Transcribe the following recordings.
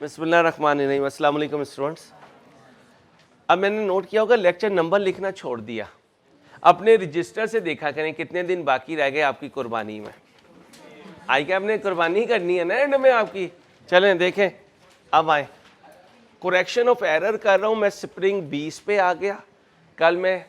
बिस्मिल्लाहिर्रहमानिर्रहीम। अस्सलाम वालेकुम स्टूडेंट्स। अब मैंने नोट किया होगा लेक्चर नंबर लिखना छोड़ दिया। अपने रजिस्टर से देखा करें कितने दिन बाकी रह गए आपकी कुर्बानी में। आई क्या आपने कुर्बानी करनी है ना एंड में आपकी। चलें देखें, अब आए करेक्शन ऑफ एरर कर रहा हूँ मैं। स्प्रिंग 20 पे आ गया, कल मैं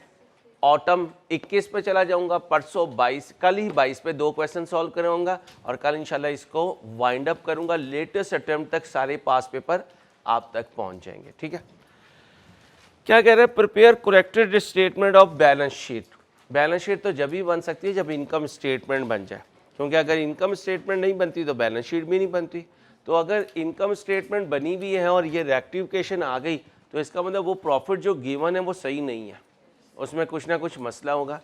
ऑटम 21 पे चला जाऊंगा, परसों 22, कल ही 22 पे 2 क्वेश्चन सॉल्व कराऊंगा और कल इंशाल्लाह इसको वाइंड अप करूंगा। लेटेस्ट अटेम्प्ट तक सारे पास पेपर आप तक पहुंच जाएंगे। ठीक है, क्या कह रहे हैं? Prepare corrected statement of balance sheet. Balance sheet तो जब ही बन सकती है जब इनकम स्टेटमेंट बन जाए, क्योंकि अगर इनकम स्टेटमेंट नहीं बनती तो बैलेंस शीट भी नहीं बनती। तो अगर इनकम स्टेटमेंट बनी भी है और ये रेक्टिफिकेशन आ गई तो इसका मतलब वो प्रॉफिट जो गिवन है वो सही नहीं है, उसमें कुछ ना कुछ मसला होगा।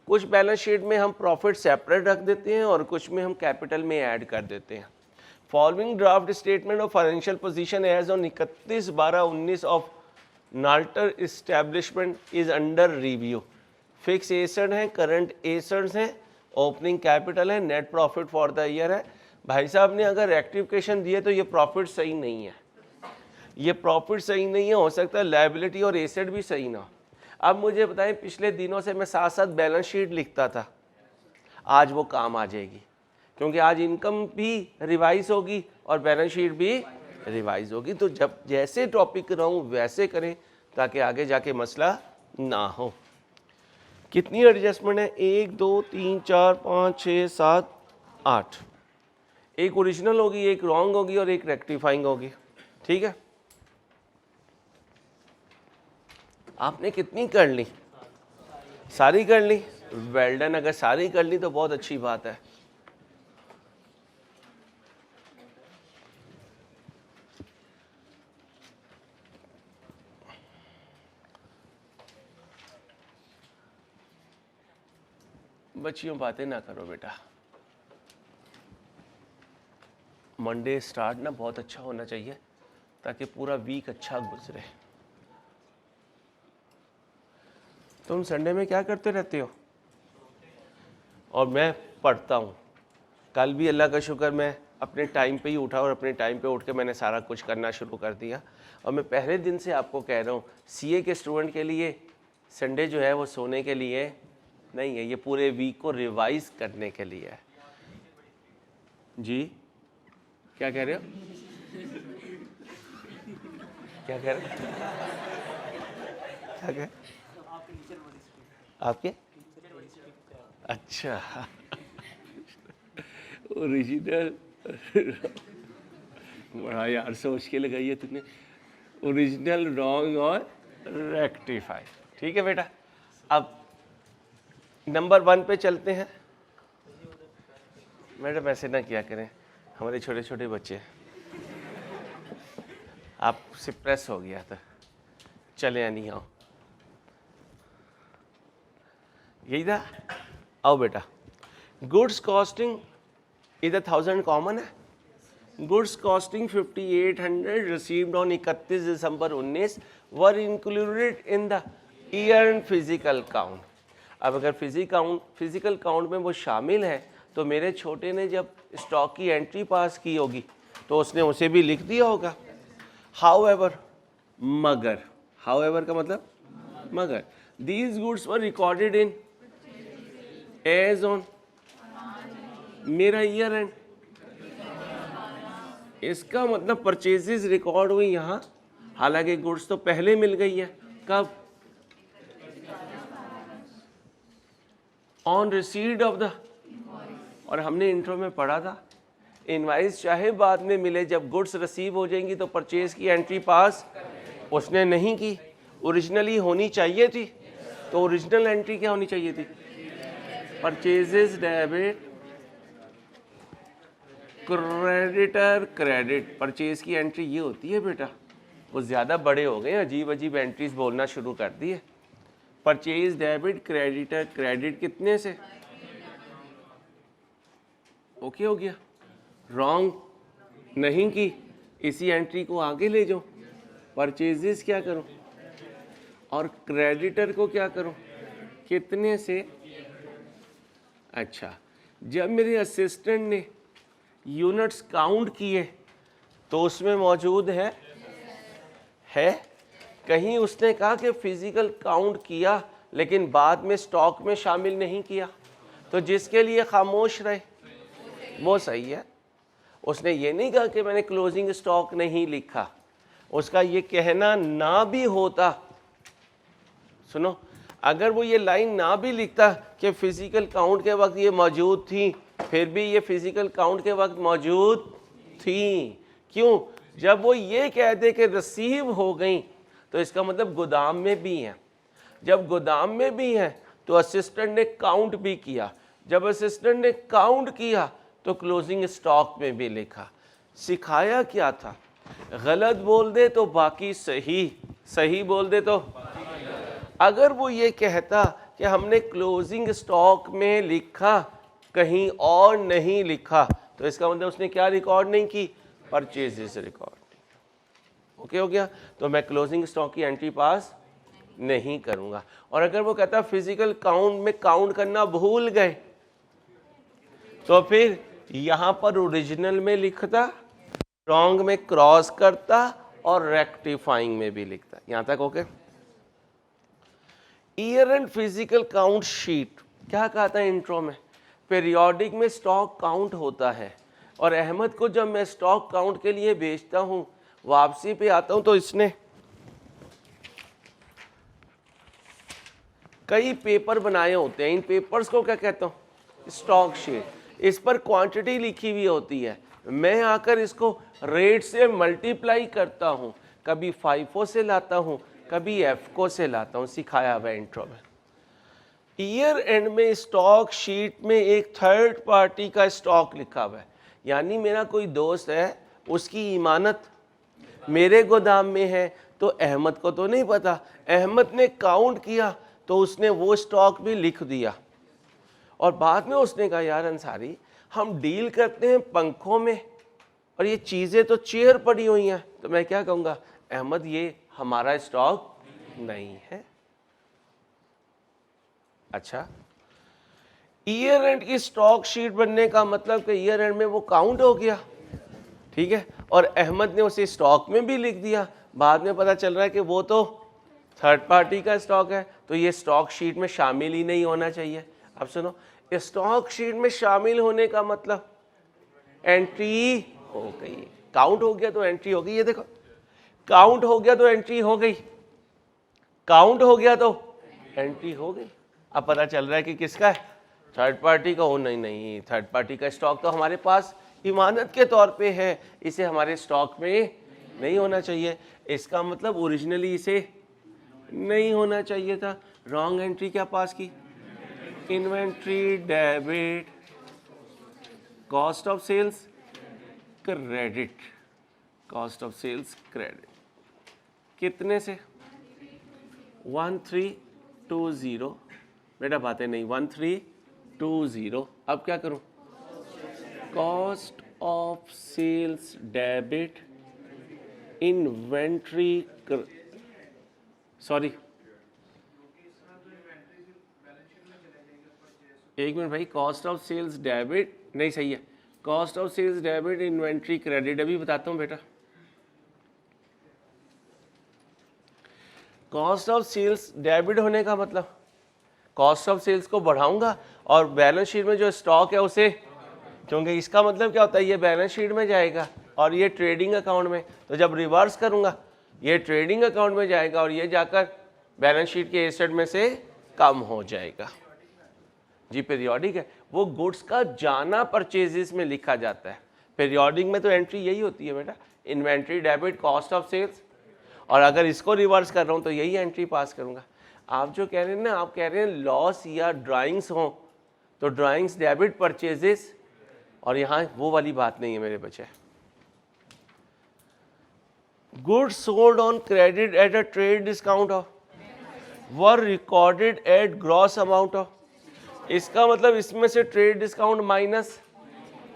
कुछ बैलेंस शीट में हम प्रॉफिट सेपरेट रख देते हैं और कुछ में हम कैपिटल में ऐड कर देते हैं। Following draft statement of financial position as on 31/12/19 of Nalter establishment is under review. Fix asset हैं, करंट एसेट्स हैं, ओपनिंग कैपिटल है, net profit for the year है। भाई साहब ने अगर रेक्टिफिकेशन दिए तो ये प्रॉफिट सही नहीं है, ये प्रॉफिट सही नहीं है, हो सकता है लायबिलिटी और एसेट भी सही ना हो। अब मुझे बताएं, पिछले दिनों से मैं साथ साथ बैलेंस शीट लिखता था, आज वो काम आ जाएगी क्योंकि आज इनकम भी रिवाइज होगी और बैलेंस शीट भी रिवाइज होगी। तो जब जैसे टॉपिक कराऊं वैसे करें ताकि आगे जाके मसला ना हो। कितनी एडजस्टमेंट है? 1 2 3 4 5 6 7 8। एक ओरिजिनल होगी, एक रॉन्ग होगी और एक रेक्टिफाइंग होगी। ठीक है, आपने कितनी कर ली? सारी कर ली। Well done. अगर सारी कर ली तो बहुत अच्छी बात है। बच्चियों बातें ना करो बेटा, मंडे स्टार्ट ना बहुत अच्छा होना चाहिए ताकि पूरा वीक अच्छा गुजरे। तुम संडे में क्या करते रहते हो? और मैं पढ़ता हूँ। कल भी अल्लाह का शुक्र मैं अपने टाइम पे ही उठा और अपने टाइम पे उठ के मैंने सारा कुछ करना शुरू कर दिया। और मैं पहले दिन से आपको कह रहा हूँ, सीए के स्टूडेंट के लिए संडे जो है वो सोने के लिए नहीं है, ये पूरे वीक को रिवाइज करने के लिए है। जी क्या कह रहे हो? क्या कह रहे हो? क्या कह आपके? अच्छा, ओरिजिनल बड़ा यार सोच के लगाई है तूने। ओरिजिनल, रॉन्ग और रेक्टिफाई। ठीक है बेटा, अब नंबर 1 पे चलते हैं। मैडम ऐसे ना किया करें, हमारे छोटे छोटे बच्चे, आपसे प्रेस हो गया था। चले या नहीं आओ, यही था। आओ बेटा, गुड्स कॉस्टिंग इधर 1000 कॉमन है। Goods costing 5800 received on 31 December 19 were included in the year and physical count. अब अगर फिजिकल काउंट में वो शामिल है तो मेरे छोटे ने जब स्टॉक की एंट्री पास की होगी तो उसने उसे भी लिख दिया होगा। हाउएवर, मगर, हाउएवर का मतलब मगर, these goods were recorded in as on मेरा ईयर एंड। इसका मतलब परचेजेस रिकॉर्ड हुई यहाँ, हालांकि गुड्स तो पहले मिल गई है। कब? ऑन रिसीट ऑफ द, और हमने इंट्रो में पढ़ा था इनवाइस चाहे बाद में मिले, जब गुड्स रिसीव हो जाएंगी तो परचेज की एंट्री पास उसने नहीं की, ओरिजिनली होनी चाहिए थी। तो ओरिजिनल एंट्री क्या होनी चाहिए थी? Purchases debit, creditor credit. Purchase की एंट्री ये होती है बेटा। वो ज़्यादा बड़े हो गए, अजीब अजीब एंट्रीज बोलना शुरू कर दिए। परचेज डेबिट, क्रेडिटर क्रेडिट कितने से? ओके हो गया। रॉन्ग नहीं की, इसी एंट्री को आगे ले जाओ। परचेजेस क्या करो और क्रेडिटर को क्या करो, कितने से? अच्छा, जब मेरे असिस्टेंट ने यूनिट्स काउंट किए तो उसमें मौजूद है। कहीं उसने कहा कि फिजिकल काउंट किया लेकिन बाद में स्टॉक में शामिल नहीं किया, तो जिसके लिए खामोश रहे वो सही है। उसने ये नहीं कहा कि मैंने क्लोजिंग स्टॉक नहीं लिखा, उसका ये कहना ना भी होता, सुनो, अगर वो ये लाइन ना भी लिखता कि फिजिकल काउंट के वक्त ये मौजूद थी, फिर भी ये फिजिकल काउंट के वक्त मौजूद थी। क्यों? जब वो ये कह दे कि रिसीव हो गई तो इसका मतलब गोदाम में भी है। जब गोदाम में भी है तो असिस्टेंट ने काउंट भी किया, जब असिस्टेंट ने काउंट किया तो क्लोजिंग स्टॉक में भी लिखा। सिखाया क्या था? गलत बोल दे तो बाकी सही, सही बोल दे तो। अगर वो ये कहता कि हमने क्लोजिंग स्टॉक में लिखा, कहीं और नहीं लिखा, तो इसका मतलब उसने क्या रिकॉर्ड नहीं की? Purchases record. ओके हो गया? तो मैं क्लोजिंग स्टॉक की एंट्री पास नहीं करूंगा। और अगर वो कहता फिजिकल काउंट में काउंट करना भूल गए, तो फिर यहां पर ओरिजिनल में लिखता, रॉन्ग में क्रॉस करता और रेक्टिफाइंग में भी लिखता। यहां तक okay? Year and physical count sheet क्या कहा था इंट्रो में? पीरियोडिक में स्टॉक काउंट होता है, और अहमद को जब मैं स्टॉक काउंट के लिए भेजता हूं, वापसी पे आता हूं, तो इसने कई पेपर बनाए होते हैं। इन पेपर्स को क्या कहता हूं? Stock sheet. इस पर क्वांटिटी लिखी हुई होती है, मैं आकर इसको रेट से मल्टीप्लाई करता हूं, कभी फाइफो से लाता हूं, कभी एफको से लाता हूं। सिखाया हुआ इंट्रो में। ईयर एंड में स्टॉक शीट में एक थर्ड पार्टी का स्टॉक लिखा हुआ है, यानी मेरा कोई दोस्त है, उसकी इमानत मेरे गोदाम में है, तो अहमद को तो नहीं पता। अहमद ने काउंट किया तो उसने वो स्टॉक भी लिख दिया, और बाद में उसने कहा यार अंसारी, हम डील करते हैं पंखों में और ये चीज़ें तो चेयर पड़ी हुई हैं, तो मैं क्या कहूँगा? अहमद ये हमारा स्टॉक नहीं है। अच्छा, ईयर एंड की स्टॉक शीट बनने का मतलब कि ईयर एंड में वो काउंट हो गया, ठीक है, और अहमद ने उसे स्टॉक में भी लिख दिया। बाद में पता चल रहा है कि वो तो थर्ड पार्टी का स्टॉक है, तो ये स्टॉक शीट में शामिल ही नहीं होना चाहिए। अब सुनो, स्टॉक शीट में शामिल होने का मतलब एंट्री हो गई, काउंट हो गया तो एंट्री हो गई। ये देखो, काउंट हो गया तो एंट्री हो गई, काउंट हो गया तो एंट्री हो गई। अब पता चल रहा है कि किसका है? थर्ड पार्टी का। हो नहीं, थर्ड पार्टी का स्टॉक तो हमारे पास इमानत के तौर पे है, इसे हमारे स्टॉक में नहीं होना चाहिए। इसका मतलब ओरिजिनली इसे नहीं होना चाहिए था। रॉन्ग एंट्री क्या पास की? Inventory debit cost of sales credit, cost of sales credit. कितने से? 1320। बेटा बातें नहीं, 1320। अब क्या करूं? Cost of sales debit inventory, sorry एक मिनट भाई, कॉस्ट ऑफ सेल्स डेबिट नहीं सही है, cost of sales debit inventory credit. अभी बताता हूं बेटा। कॉस्ट ऑफ सेल्स डेबिट होने का मतलब कॉस्ट ऑफ सेल्स को बढ़ाऊंगा और बैलेंस शीट में जो स्टॉक है उसे, क्योंकि इसका मतलब क्या होता है, ये बैलेंस शीट में जाएगा और ये ट्रेडिंग अकाउंट में, तो जब रिवर्स करूंगा ये ट्रेडिंग अकाउंट में जाएगा और ये जाकर बैलेंस शीट के एसेट में से कम हो जाएगा। जी पीरियोडिक है, वो गुड्स का जाना परचेजेस में लिखा जाता है। पीरियोडिक में तो एंट्री यही होती है बेटा, inventory debit cost of sales, और अगर इसको रिवर्स कर रहा हूँ तो यही एंट्री पास करूंगा। आप जो कह रहे हैं ना, आप कह रहे हैं लॉस या ड्राइंग्स हो तो ड्राइंग्स डेबिट परचेजेस, और यहाँ वो वाली बात नहीं है मेरे बच्चे। Goods sold on credit at a trade discount of were recorded at gross amount of, इसका मतलब इसमें से ट्रेड डिस्काउंट माइनस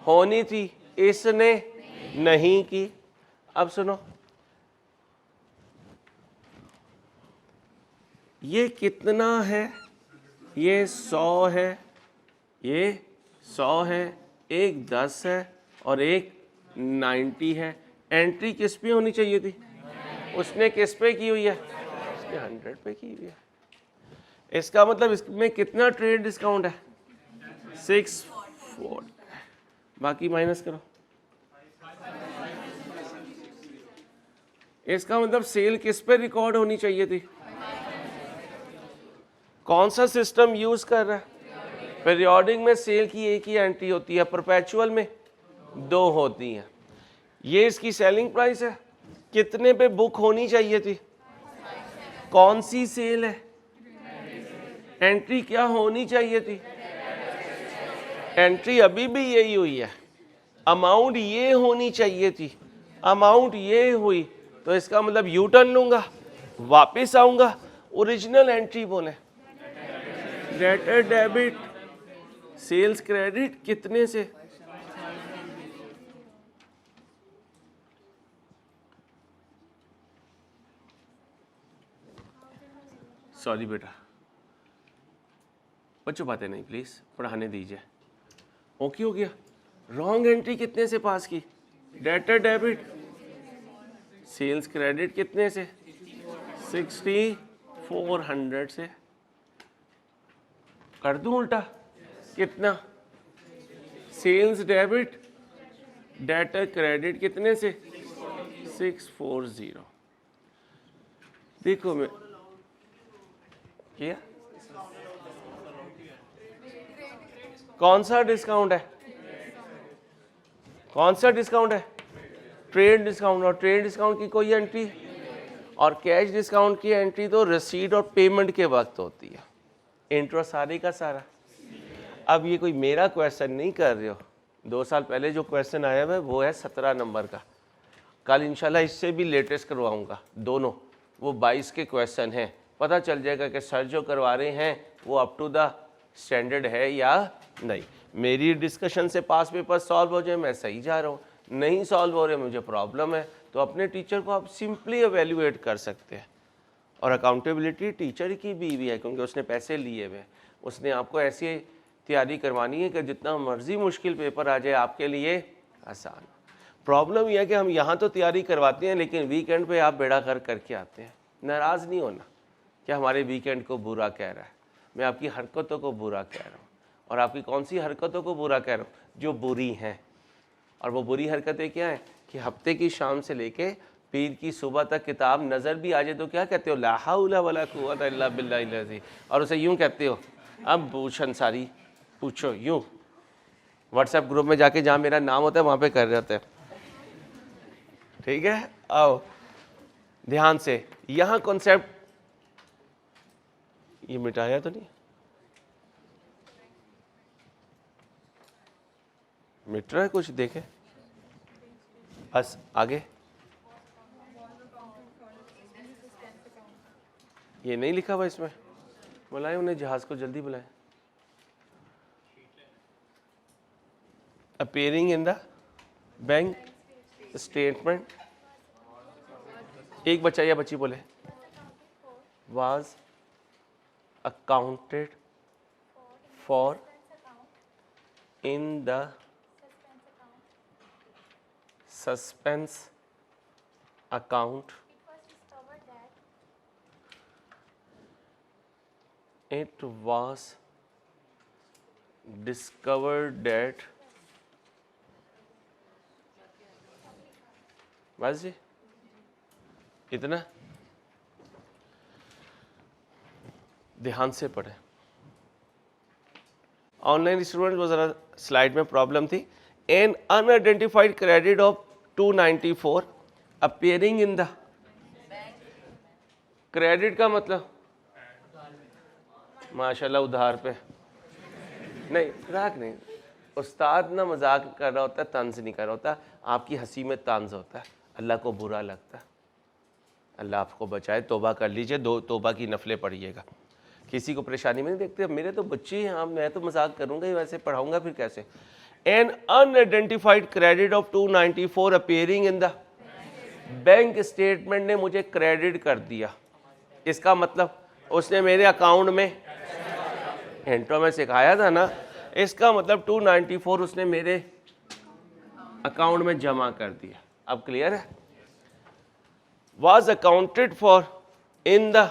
होनी थी, इसने नहीं की। अब सुनो, ये कितना है? ये 100 है, ये 100 है, एक 10 है और एक 90 है। एंट्री किस पे होनी चाहिए थी? उसने किस पे की हुई है? उसने 100 पे की हुई है। इसका मतलब इसमें कितना ट्रेड डिस्काउंट है? 640। बाकी माइनस करो। इसका मतलब सेल किस पे रिकॉर्ड होनी चाहिए थी? कौन सा सिस्टम यूज कर रहा है? पीरियोडिक में सेल की एक ही एंट्री होती है, परपेचुअल में 2 होती हैं। ये इसकी सेलिंग प्राइस है, कितने पे बुक होनी चाहिए थी? कौन सी सेल है? एंट्री क्या होनी चाहिए थी? एंट्री अभी भी यही हुई है, अमाउंट ये होनी चाहिए थी, अमाउंट ये हुई, तो इसका मतलब यू टर्न लूंगा, वापस आऊंगा, ओरिजिनल एंट्री बोले। डेटर डेबिट, सेल्स क्रेडिट कितने से? सॉरी बेटा, बच्चों बातें नहीं प्लीज, पढ़ाने दीजिए। ओके हो गया। रॉन्ग एंट्री कितने से पास की? डेटर डेबिट, सेल्स क्रेडिट कितने से? 6400 से। कर दूं उल्टा? कितना? सेल्स डेबिट, डेटर क्रेडिट कितने से? 640। देखो मैं किया, कौन सा डिस्काउंट है? कौन सा डिस्काउंट है? Trade discount. और ट्रेड डिस्काउंट की कोई एंट्री, और कैश डिस्काउंट की एंट्री तो रिसीट और पेमेंट के वक्त होती है। इंट्रो सारे का सारा। अब ये कोई मेरा क्वेश्चन नहीं कर रहे हो, 2 साल पहले जो क्वेश्चन आया हुआ है वो है 17 नंबर का। कल इंशाल्लाह इससे भी लेटेस्ट करवाऊंगा दोनों, वो 22 के क्वेश्चन हैं। पता चल जाएगा कि सर जो करवा रहे हैं वो अप टू द स्टैंडर्ड है या नहीं। मेरी डिस्कशन से पास पेपर सॉल्व हो जाए, मैं सही जा रहा हूँ। नहीं सॉल्व हो रहे, मुझे प्रॉब्लम है, तो अपने टीचर को आप सिंपली एवेल्युएट कर सकते हैं। और अकाउंटेबिलिटी टीचर की भी है, क्योंकि उसने पैसे लिए हुए, उसने आपको ऐसी तैयारी करवानी है कि जितना मर्जी मुश्किल पेपर आ जाए आपके लिए आसान। प्रॉब्लम यह है कि हम यहाँ तो तैयारी करवाते हैं, लेकिन वीकेंड पे आप बेड़ा कर करके आते हैं। नाराज़ नहीं होना कि हमारे वीकेंड को बुरा कह रहा है, मैं आपकी हरकतों को बुरा कह रहा हूँ। और आपकी कौन सी हरकतों को बुरा कह रहा हूँ? जो बुरी हैं। और वो बुरी हरकतें क्या हैं कि हफ्ते की शाम से लेके पीर की सुबह तक किताब नज़र भी आ जाए तो क्या कहते हो? ला हौला वला कुव्वता इल्ला बिल्लाहिल अज़ीम। और उसे यूँ कहते हो, अब भूषण सारी पूछो यूँ। व्हाट्सएप ग्रुप में जाके जहाँ मेरा नाम होता है वहाँ पे कर रहे होते हैं। ठीक है, आओ ध्यान से। यहाँ कॉन्सेप्ट ये मिटाया तो नहीं? मिट रहा है कुछ? देखे बस आगे। ये नहीं लिखा हुआ इसमें? बुलाए उन्हें, जहाज को जल्दी बुलाए। Appearing in the bank statement. एक बच्चा या बच्ची बोले was accounted for in the suspense account. It was discovered that बस जी इतना। ध्यान से पढ़े। ऑनलाइन स्टूडेंट वो जरा स्लाइड में प्रॉब्लम थी। An unidentified credit of 294 appearing in the credit का मतलब माशाल्लाह उधार पे नहीं, मजाक नहीं। उस्ताद ना मजाक कर रहा होता है, तंज नहीं कर रहा होता। आपकी हंसी में तंज होता है, अल्लाह को बुरा लगता है। अल्लाह आपको बचाए, तौबा कर लीजिए, 2 तौबा की नफलें पढ़िएगा। किसी को परेशानी में नहीं देखते। मेरे तो बच्चे हैं, मैं तो मजाक करूँगा ही, वैसे पढ़ाऊँगा फिर कैसे। An unidentified credit of 294 appearing in the bank statement ने मुझे क्रेडिट कर दिया। इसका मतलब उसने मेरे अकाउंट में, इंट्रो में सिखाया था ना, इसका मतलब 294 उसने मेरे अकाउंट में जमा कर दिया। अब क्लियर है? was accounted for in the,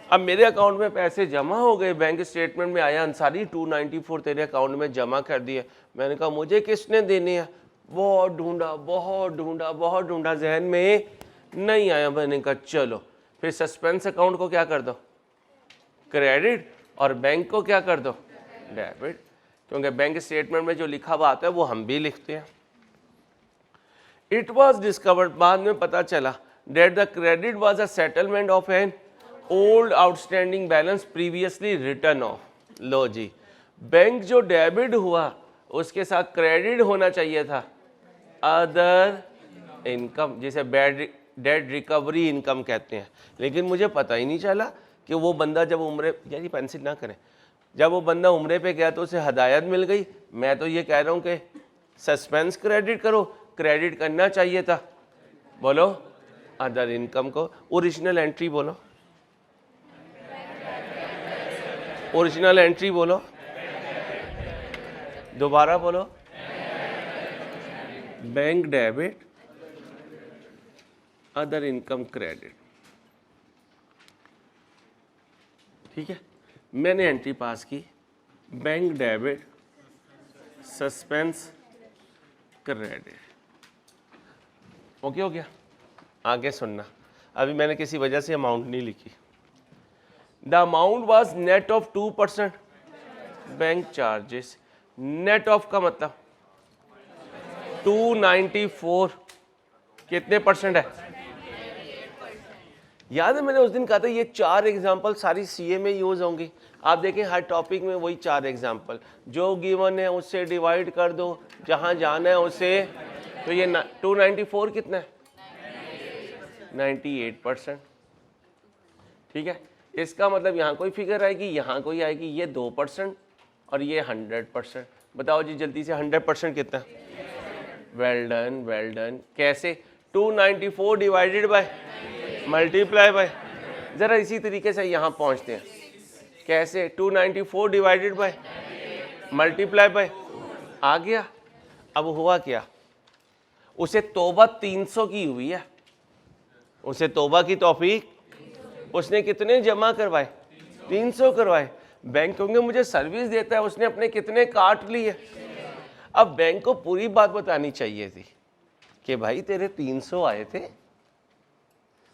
अब मेरे अकाउंट में पैसे जमा हो गए, बैंक स्टेटमेंट में आया अंसारी 294 तेरे अकाउंट में जमा कर दिए। मैंने कहा मुझे किसने देने हैं? बहुत ढूंढा, जहन में नहीं आया। मैंने कहा चलो फिर सस्पेंस अकाउंट को क्या कर दो, क्रेडिट, और बैंक को क्या कर दो, डेबिट, क्योंकि बैंक स्टेटमेंट में जो लिखा हुआ आता है वो हम भी लिखते हैं। इट वॉज डिस्कवर्ड, बाद में पता चला, that the credit was a settlement of an old outstanding balance previously written off. लो जी, बैंक जो डेबिट हुआ उसके साथ क्रेडिट होना चाहिए था अदर इनकम, जिसे डेट रिकवरी इनकम कहते हैं। लेकिन मुझे पता ही नहीं चला कि वो बंदा जब उम्रे, यार ये पेंसिल ना करें, जब वो बंदा उम्रे पे गया तो उसे हदायत मिल गई। मैं तो ये कह रहा हूँ कि सस्पेंस क्रेडिट करो, क्रेडिट करना चाहिए था, बोलो अदर इनकम को। ओरिजिनल एंट्री बोलो, ओरिजिनल एंट्री बोलो, दोबारा बोलो, bank debit, other income credit. ठीक है, मैंने एंट्री पास की, bank debit suspense credit. Okay हो गया? आगे सुनना, अभी मैंने किसी वजह से अमाउंट नहीं लिखी। The amount was net of 2% bank charges. Net of का मतलब 294 कितने परसेंट है? याद है मैंने उस दिन कहा था ये 4 एग्जाम्पल सारी सीए में यूज होंगी। आप देखें हर टॉपिक में वही 4 एग्जाम्पल, जो गिवन है उससे डिवाइड कर दो, जहां जाना है उससे। तो ये 294 कितना है? 98%। ठीक है, इसका मतलब यहाँ कोई फिगर आएगी, यहाँ कोई आएगी, ये 2% और ये 100%। बताओ जी जल्दी से 100% कितना? Well done, well done. कैसे? 294 डिवाइडेड बाय मल्टीप्लाई बाय, जरा इसी तरीके से यहाँ पहुँचते हैं। कैसे? 294 डिवाइडेड बाय मल्टीप्लाई बाय, आ गया। अब हुआ क्या, उसे तौबा 300 की हुई है, उसे तौबा की तौफीक, उसने कितने जमा करवाए? 300 करवाए। बैंक क्योंकि मुझे सर्विस देता है, उसने अपने कितने काट लिए। अब बैंक को पूरी बात बतानी चाहिए थी कि भाई तेरे 300 आए थे,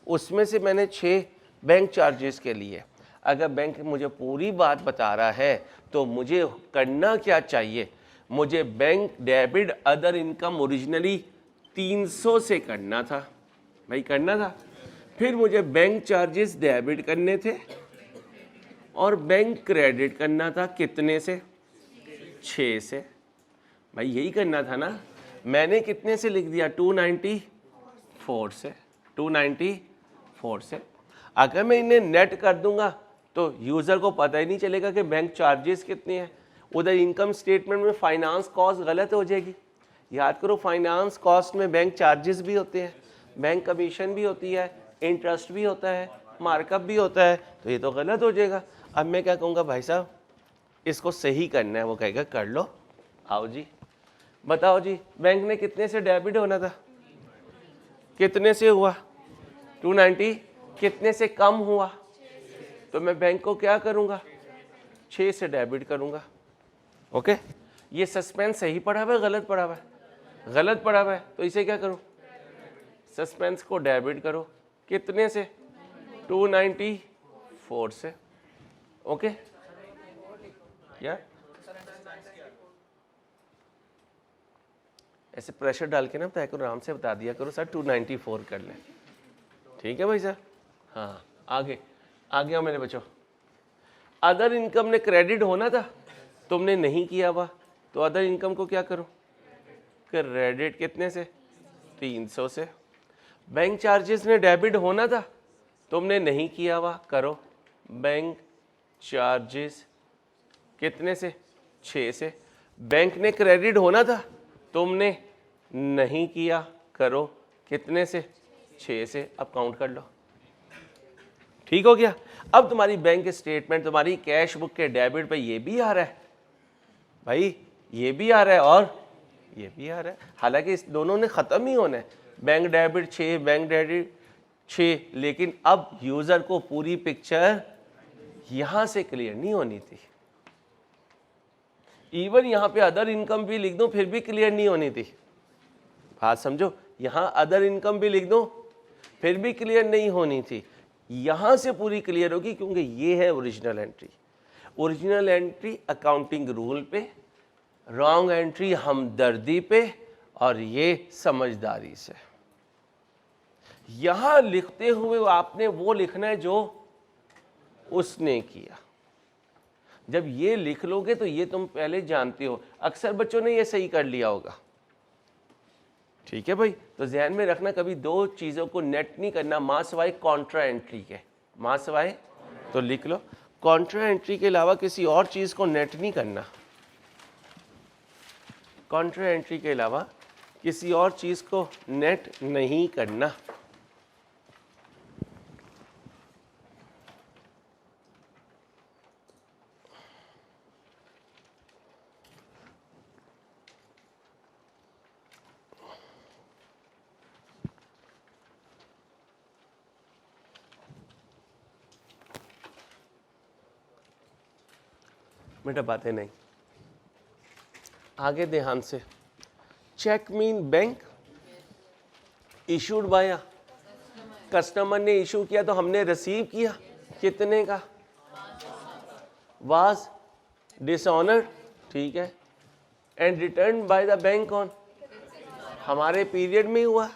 उसमें से मैंने 6 बैंक चार्जेस के लिए। अगर बैंक मुझे पूरी बात बता रहा है तो मुझे करना क्या चाहिए? मुझे bank debit other income originally 300 से करना था, भाई करना था। फिर मुझे बैंक चार्जेस डेबिट करने थे और बैंक क्रेडिट करना था, कितने से? 6 से। भाई यही करना था ना। मैंने कितने से लिख दिया? 294 से, 294 से। अगर मैं इन्हें नेट कर दूंगा तो यूज़र को पता ही नहीं चलेगा कि बैंक चार्जेस कितने हैं। उधर इनकम स्टेटमेंट में फाइनेंस कॉस्ट गलत हो जाएगी। याद करो, फाइनेंस कॉस्ट में बैंक चार्जेस भी होते हैं, बैंक कमीशन भी होती है, इंटरेस्ट भी होता है, मार्कअप भी होता है, तो ये तो गलत हो जाएगा। अब मैं क्या कहूँगा, भाई साहब इसको सही करना है। वो कहेगा कर लो, आओ जी बताओ जी, बैंक ने कितने से डेबिट होना था? कितने से हुआ? 290। कितने से कम हुआ? तो मैं बैंक को क्या करूँगा? 6 से डेबिट करूँगा। ओके, ये सस्पेंस सही पढ़ा हुआ है गलत पढ़ा हुआ है? गलत पढ़ा हुआ है, तो इसे क्या करूँ? सस्पेंस को डेबिट करो, कितने से? 294 से। ओके क्या ऐसे प्रेशर डाल के ना बताया करो, आराम से बता दिया करो सर 294 कर लें। ठीक है भाई सर? हाँ, आगे आगे आओ मेरे बच्चों। अदर इनकम ने क्रेडिट होना था, तुमने नहीं किया हुआ, तो अदर इनकम को क्या करो? क्रेडिट कितने से? 300 से। बैंक चार्जेस ने डेबिट होना था, तुमने नहीं किया हुआ, करो बैंक चार्जेस कितने से? 6 से। बैंक ने क्रेडिट होना था, तुमने नहीं किया, करो कितने से? 6 से। अब काउंट कर लो, ठीक हो गया। अब तुम्हारी बैंक स्टेटमेंट, तुम्हारी कैश बुक के डेबिट पे ये भी आ रहा है भाई, ये भी आ रहा है और ये भी आ रहा है, हालांकि इस दोनों ने ख़त्म ही होना है, बैंक डेबिट 6, बैंक डेबिट 6, लेकिन अब यूज़र को पूरी पिक्चर यहाँ से क्लियर नहीं होनी थी। इवन यहाँ पे अदर इनकम भी लिख दो फिर भी क्लियर नहीं होनी थी, बात समझो, यहाँ अदर इनकम भी लिख दो फिर भी क्लियर नहीं होनी थी, यहाँ से पूरी क्लियर होगी क्योंकि ये है original entry. Original entry accounting rule पे, रॉन्ग एंट्री हमदर्दी पे, और ये समझदारी से। यहाँ लिखते हुए आपने वो लिखना है जो उसने किया। जब ये लिख लोगे तो ये तुम पहले जानते हो, अक्सर बच्चों ने ये सही कर लिया होगा, ठीक है भाई। तो ध्यान में रखना, कभी दो चीज़ों को नेट नहीं करना, माँ सवाए कॉन्ट्रा एंट्री के, माँ सवाए, तो लिख लो कॉन्ट्रा एंट्री के अलावा किसी और चीज़ को नेट नहीं करना, कॉन्ट्रा एंट्री के अलावा किसी और चीज़ को नेट नहीं करना। बेटा बातें नहीं, आगे ध्यान से। Cheque mean bank issued by customer ने इशू किया तो हमने रिसीव किया, कितने का, वाज डिसऑनर्ड, ठीक है, and return by the bank on, हमारे पीरियड में हुआ।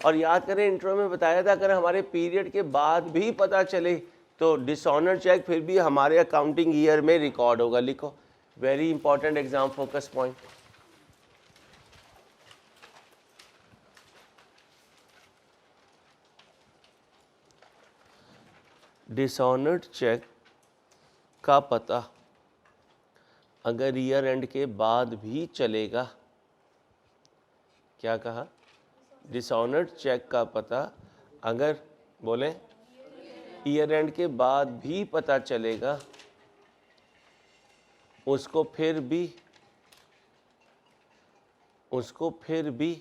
और याद करें इंट्रो में बताया था, अगर हमारे पीरियड के बाद भी पता चले तो डिसऑनर चेक फिर भी हमारे अकाउंटिंग ईयर में रिकॉर्ड होगा। लिखो, very important exam focus point. Dishonoured cheque का पता अगर ईयर एंड के बाद भी चलेगा, क्या कहा, डिसऑनर्ड चेक का पता अगर, बोले, ईयर एंड के बाद भी पता चलेगा, उसको फिर भी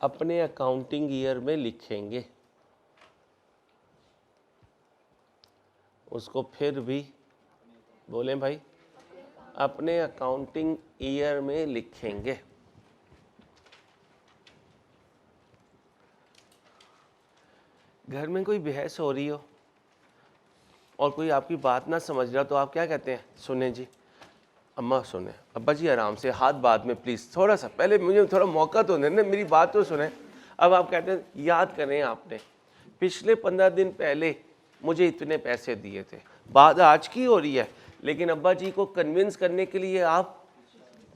अपने अकाउंटिंग ईयर में लिखेंगे, उसको फिर भी, बोलें भाई, अपने अकाउंटिंग ईयर में लिखेंगे। घर में कोई बहस हो रही हो और कोई आपकी बात ना समझ रहा तो आप क्या कहते हैं, सुने जी, अम्मा सुने, अब्बा जी आराम से, हाथ बाद में प्लीज़, थोड़ा सा पहले मुझे थोड़ा मौका तो देना, मेरी बात तो सुने। अब आप कहते हैं, याद करें आपने पिछले 15 दिन पहले मुझे इतने पैसे दिए थे, बात आज की हो रही है, लेकिन अब्बा जी को कन्विंस करने के लिए आप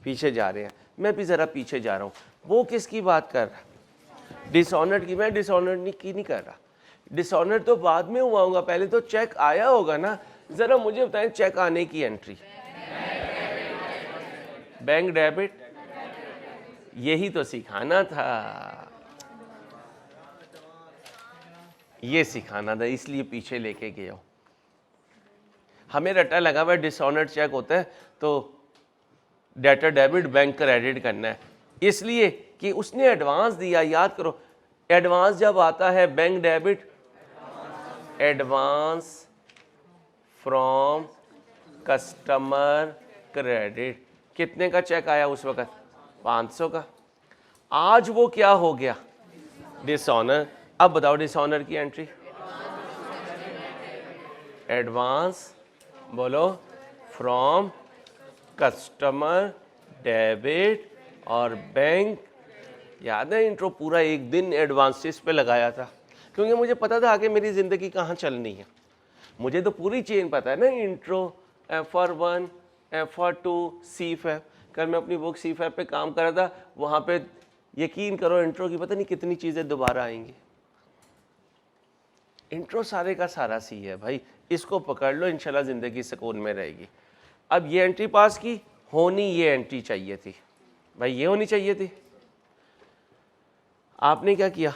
पीछे जा रहे हैं, मैं भी ज़रा पीछे जा रहा हूँ। वो किसकी बात कर रहा है, डिसऑनर्ड की। मैं डिसऑनर्ड नहीं कर रहा, डिसऑनर तो बाद में हुआ होगा, पहले तो चेक आया होगा ना। जरा मुझे बताएं, चेक आने की एंट्री, बैंक डेबिट, यही तो सिखाना था, ये सिखाना था, इसलिए पीछे लेके गया हूं। हमें रट्टा लगा हुआ डिसऑनर्ड चेक होता है तो डेटर डेबिट, बैंक क्रेडिट करना है, इसलिए कि उसने एडवांस दिया। याद करो, एडवांस जब आता है bank debit, advance from customer credit, कितने का चेक आया उस वक्त, 500 का। आज वो क्या हो गया, डिसऑनर। अब बताओ डिसऑनर की एंट्री, एडवांस, बोलो, फ्रॉम कस्टमर डेबिट और बैंक। याद है इंट्रो पूरा एक दिन एडवांसेस पे लगाया था, क्योंकि मुझे पता था आगे मेरी ज़िंदगी कहाँ चलनी है। मुझे तो पूरी चेन पता है ना, इंट्रो, FR1, FR2, CFAP। कल मैं अपनी बुक CFAP पे काम कर रहा था, वहाँ पे यकीन करो इंट्रो की पता नहीं कितनी चीज़ें दोबारा आएंगी। इंट्रो सारे का सारा सी है भाई, इसको पकड़ लो, इंशाल्लाह ज़िंदगी सुकून में रहेगी। अब ये एंट्री पास की होनी, ये एंट्री चाहिए थी भाई, ये होनी चाहिए थी। आपने क्या किया,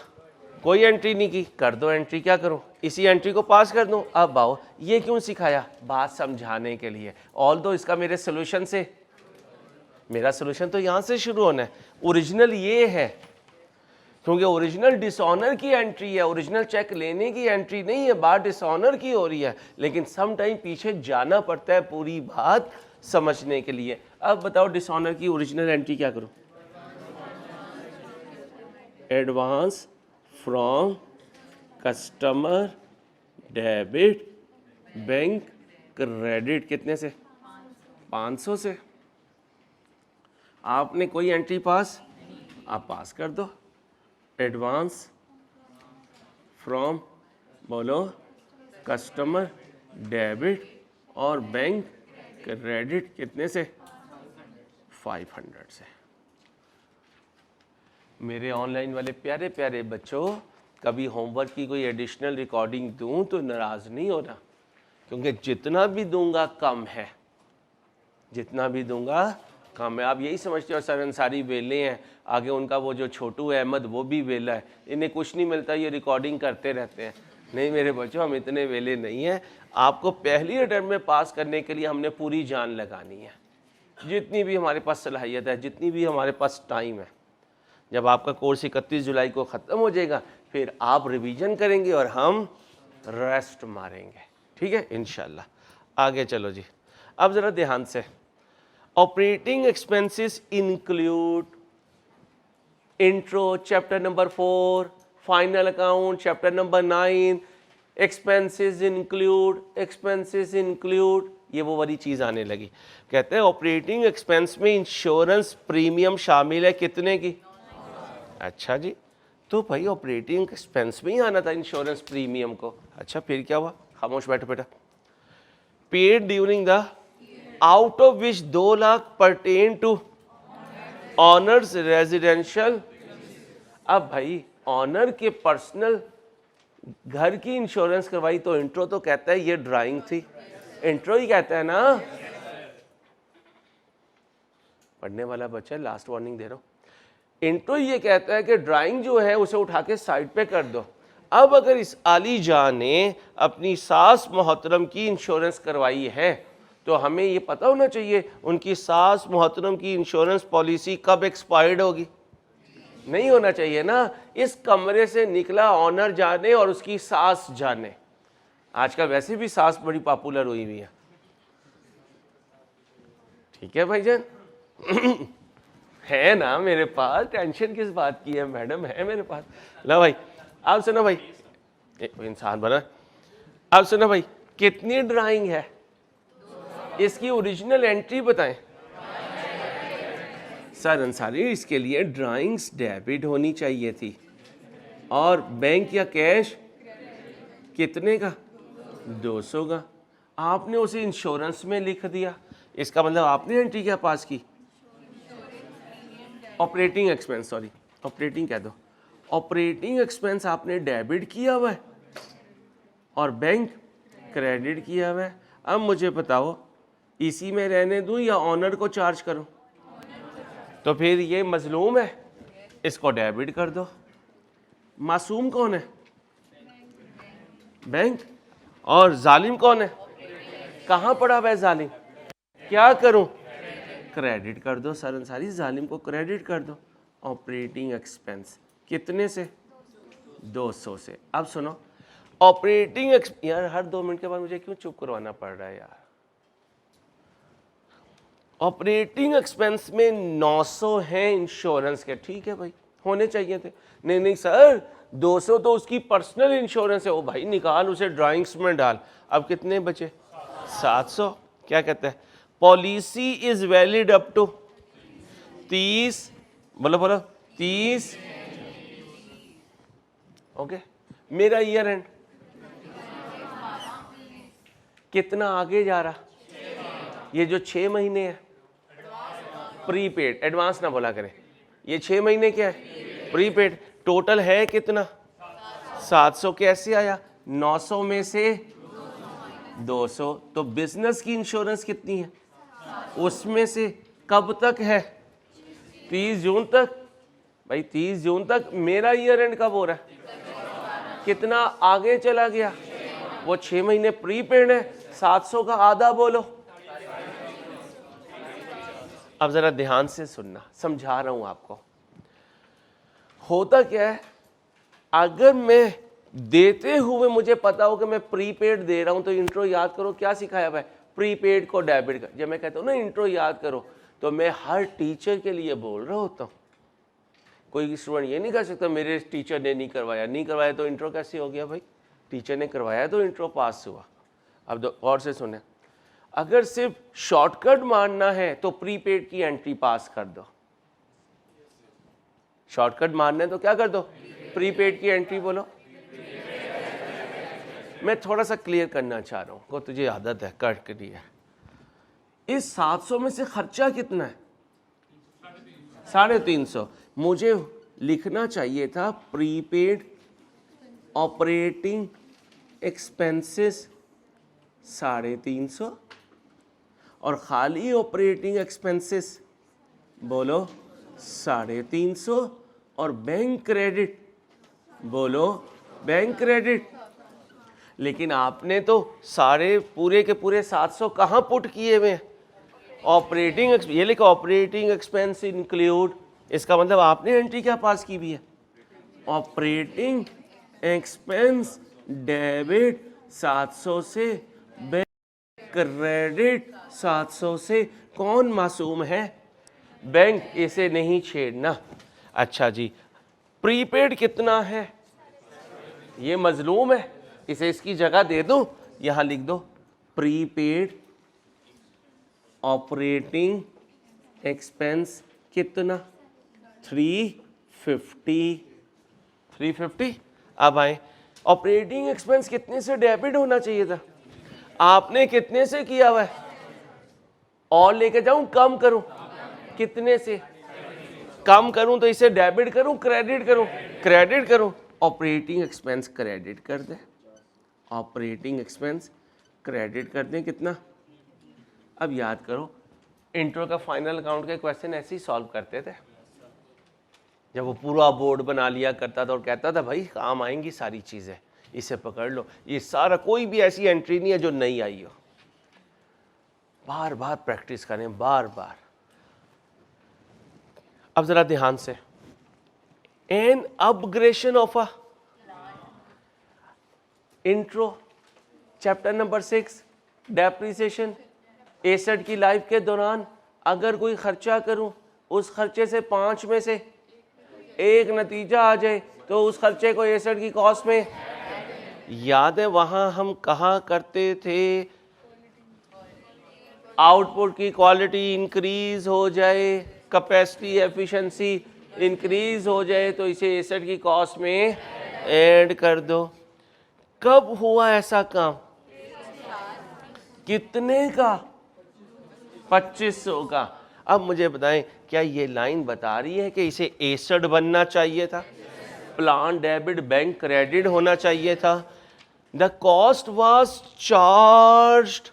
कोई एंट्री नहीं की, कर दो एंट्री, क्या करो, इसी एंट्री को पास कर दो। अब आओ, ये क्यों सिखाया, बात समझाने के लिए। ऑल दो इसका मेरे सोल्यूशन से मेरा सोल्यूशन तो यहाँ से शुरू होना है। ओरिजिनल ये है, क्योंकि ओरिजिनल डिसऑनर की एंट्री है, ओरिजिनल चेक लेने की एंट्री नहीं है, बात डिसऑनर की हो रही है। लेकिन सम टाइम पीछे जाना पड़ता है पूरी बात समझने के लिए। अब बताओ डिसऑनर की ओरिजिनल एंट्री क्या करूं? Advance from customer debit bank credit, कितने से? 500 से। आपने कोई एंट्री पास? आप पास कर दो। एडवांस फ्रॉम, बोलो, कस्टमर डेबिट और बैंक क्रेडिट, कितने से? 500 से। मेरे ऑनलाइन वाले प्यारे प्यारे बच्चों, कभी होमवर्क की कोई एडिशनल रिकॉर्डिंग दूं तो नाराज़ नहीं होना, क्योंकि जितना भी दूंगा कम है, जितना भी दूंगा कम है। आप यही समझते हो सर अंसारी वेले हैं, आगे उनका वो जो छोटू अहमद वो भी वेला है, इन्हें कुछ नहीं मिलता, ये रिकॉर्डिंग करते रहते हैं। नहीं मेरे बच्चों, हम इतने वेले नहीं हैं। आपको पहली अटेम्प्ट में पास करने के लिए हमने पूरी जान लगानी है, जितनी भी हमारे पास सलाहियत है, जितनी भी हमारे पास टाइम है। जब आपका कोर्स 31 जुलाई को ख़त्म हो जाएगा, फिर आप रिवीजन करेंगे और हम रेस्ट मारेंगे, ठीक है इंशाल्लाह। आगे चलो जी, अब ज़रा ध्यान से। Operating expenses include intro chapter number 4, final account chapter number 9, expenses include, ये वो वाली चीज़ आने लगी। कहते हैं ऑपरेटिंग एक्सपेंस में इंश्योरेंस प्रीमियम शामिल है, कितने की? अच्छा जी, तो भाई ऑपरेटिंग एक्सपेंस में ही आना था इंश्योरेंस प्रीमियम को। अच्छा फिर क्या हुआ? खामोश बैठो बेटा। Paid during the, out of which 2 lakh pertain to owner's residential. अब भाई ऑनर के पर्सनल घर की इंश्योरेंस करवाई तो इंट्रो तो कहता है ये ड्राइंग थी, इंट्रो ही कहता है ना। पढ़ने वाला बच्चा, लास्ट वार्निंग दे रहा हूं, इंट्रो ये कहता है कि ड्राइंग जो है उसे उठा के साइड पे कर दो। अब अगर इस आली जान ने अपनी सास मोहतरम की इंश्योरेंस करवाई है तो हमें ये पता होना चाहिए उनकी सास मोहतरम की इंश्योरेंस पॉलिसी कब एक्सपायर्ड होगी। नहीं होना चाहिए ना। इस कमरे से निकला ऑनर जाने और उसकी सास जाने। आजकल वैसे भी सास बड़ी पॉपुलर हुई हुई है, ठीक है भाईजान? है ना मेरे पास, टेंशन किस बात की है मैडम, है मेरे पास। लो भाई अब सुनो भाई, इंसान बना। अब सुनो भाई, कितनी ड्राइंग है? इसकी ओरिजिनल एंट्री बताएं सर अंसारी। इसके लिए ड्राइंग्स डेबिट होनी चाहिए थी और बैंक या कैश कितने का? 200 का। आपने उसे इंश्योरेंस में लिख दिया, इसका मतलब आपने एंट्री क्या पास की? ऑपरेटिंग एक्सपेंस, सॉरी ऑपरेटिंग कह दो। ऑपरेटिंग एक्सपेंस आपने डेबिट किया हुआ है और बैंक क्रेडिट किया हुआ है। अब मुझे बताओ इसी में रहने दूं या ऑनर को चार्ज करूं? तो फिर ये मजलूम है, इसको डेबिट कर दो। मासूम कौन है? बैंक। और जालिम कौन है? कहां पड़ा हुआ है जालिम? क्या करूं? क्रेडिट कर दो सर अंसारी, जालिम को क्रेडिट कर दो। ऑपरेटिंग एक्सपेंस कितने से? 200 से। अब सुनो ऑपरेटिंग यार हर 2 मिनट के बाद मुझे क्यों चुप करवाना पड़ रहा है यार। ऑपरेटिंग एक्सपेंस में 900 हैं इंश्योरेंस के, ठीक है भाई होने चाहिए थे। नहीं नहीं सर 200 तो उसकी पर्सनल इंश्योरेंस है। ओ भाई निकाल उसे ड्राइंग्स में डाल। अब कितने बचे? 700। क्या कहते हैं? Policy is valid up to 30, बोलो बोलो 30। ओके मेरा ईयर एंड कितना आगे जा रहा? ये जो 6 महीने है प्रीपेड, एडवांस ना बोला करें, ये 6 महीने क्या है? प्रीपेड। टोटल है कितना? 700। कैसे आया? 900 में से 200। तो बिजनेस की इंश्योरेंस कितनी है? उसमें से कब तक है? 30 जून तक। भाई 30 जून तक। मेरा ईयर एंड कब हो रहा है? कितना आगे चला गया? वो 6 महीने प्रीपेड है। 700 का आधा बोलो। अब ज़रा ध्यान से सुनना, समझा रहा हूँ आपको। होता क्या है, अगर मैं देते हुए मुझे पता हो कि मैं प्रीपेड दे रहा हूँ तो इंट्रो याद करो क्या सिखाया हुआ है, प्रीपेड को डेबिट कर। जब मैं कहता हूँ ना इंट्रो याद करो, तो मैं हर टीचर के लिए बोल रहा होता हूँ। कोई स्टूडेंट ये नहीं कर सकता मेरे टीचर ने नहीं करवाया तो इंट्रो कैसे हो गया भाई, टीचर ने करवाया तो इंट्रो पास हुआ। अब और से सुने, अगर सिर्फ शॉर्टकट मारना है तो प्रीपेड की एंट्री पास कर दो। शॉर्टकट मारना है तो क्या कर दो, प्रीपेड की एंट्री बोलो। मैं थोड़ा सा क्लियर करना चाह रहा हूँ, को तुझे आदत है कट के लिए। इस 700 में से खर्चा कितना है, 350। मुझे लिखना चाहिए था प्रीपेड ऑपरेटिंग एक्सपेंसेस 350 और खाली ऑपरेटिंग एक्सपेंसेस बोलो 350 और बैंक क्रेडिट बोलो बैंक क्रेडिट। लेकिन आपने तो सारे पूरे के पूरे 700 कहाँ पुट किए हुए हैं, ऑपरेटिंग, ये लिखो ऑपरेटिंग एक्सपेंस इंक्लूड। इसका मतलब आपने एंट्री क्या पास की भी है, ऑपरेटिंग एक्सपेंस डेबिट 700 से, बैंक क्रेडिट 700 से। कौन मासूम है, बैंक, इसे नहीं छेड़ना। अच्छा जी, प्रीपेड कितना है, ये मजलूम है, इसे इसकी जगह दे दो, यहां लिख दो प्रीपेड ऑपरेटिंग एक्सपेंस कितना, 350। अब आए, ऑपरेटिंग एक्सपेंस कितने से डेबिट होना चाहिए था, आपने कितने से किया हुआ है, और लेके जाऊं कम करूं, कितने से कम करूं, तो इसे डेबिट करूं क्रेडिट करूं, क्रेडिट करूं। ऑपरेटिंग एक्सपेंस क्रेडिट कर दे, ऑपरेटिंग एक्सपेंस क्रेडिट कर दें कितना। अब याद करो, इंट्रो का फाइनल अकाउंट के क्वेश्चन ऐसे ही सॉल्व करते थे, जब वो पूरा बोर्ड बना लिया करता था और कहता था भाई काम आएंगी सारी चीज़ें, इसे पकड़ लो, ये सारा, कोई भी ऐसी एंट्री नहीं है जो नहीं आई हो। बार बार प्रैक्टिस करें, बार बार। अब जरा ध्यान से, an upgradation of a intro chapter number 6 depreciation. Asset की लाइफ के दौरान अगर कोई खर्चा करूं, उस खर्चे से 5 में से एक नतीजा आ जाए तो उस खर्चे को एसेट की कॉस्ट में, याद है वहां हम कहा करते थे, आउटपुट की क्वालिटी इंक्रीज हो जाए, कैपेसिटी एफिशिएंसी इंक्रीज हो जाए तो इसे एसेट की कॉस्ट में ऐड कर दो। कब हुआ ऐसा काम, कितने का, 2500 का। अब मुझे बताएं, क्या ये लाइन बता रही है कि इसे एसेट बनना चाहिए था, प्लान डेबिट बैंक क्रेडिट होना चाहिए था। The cost was charged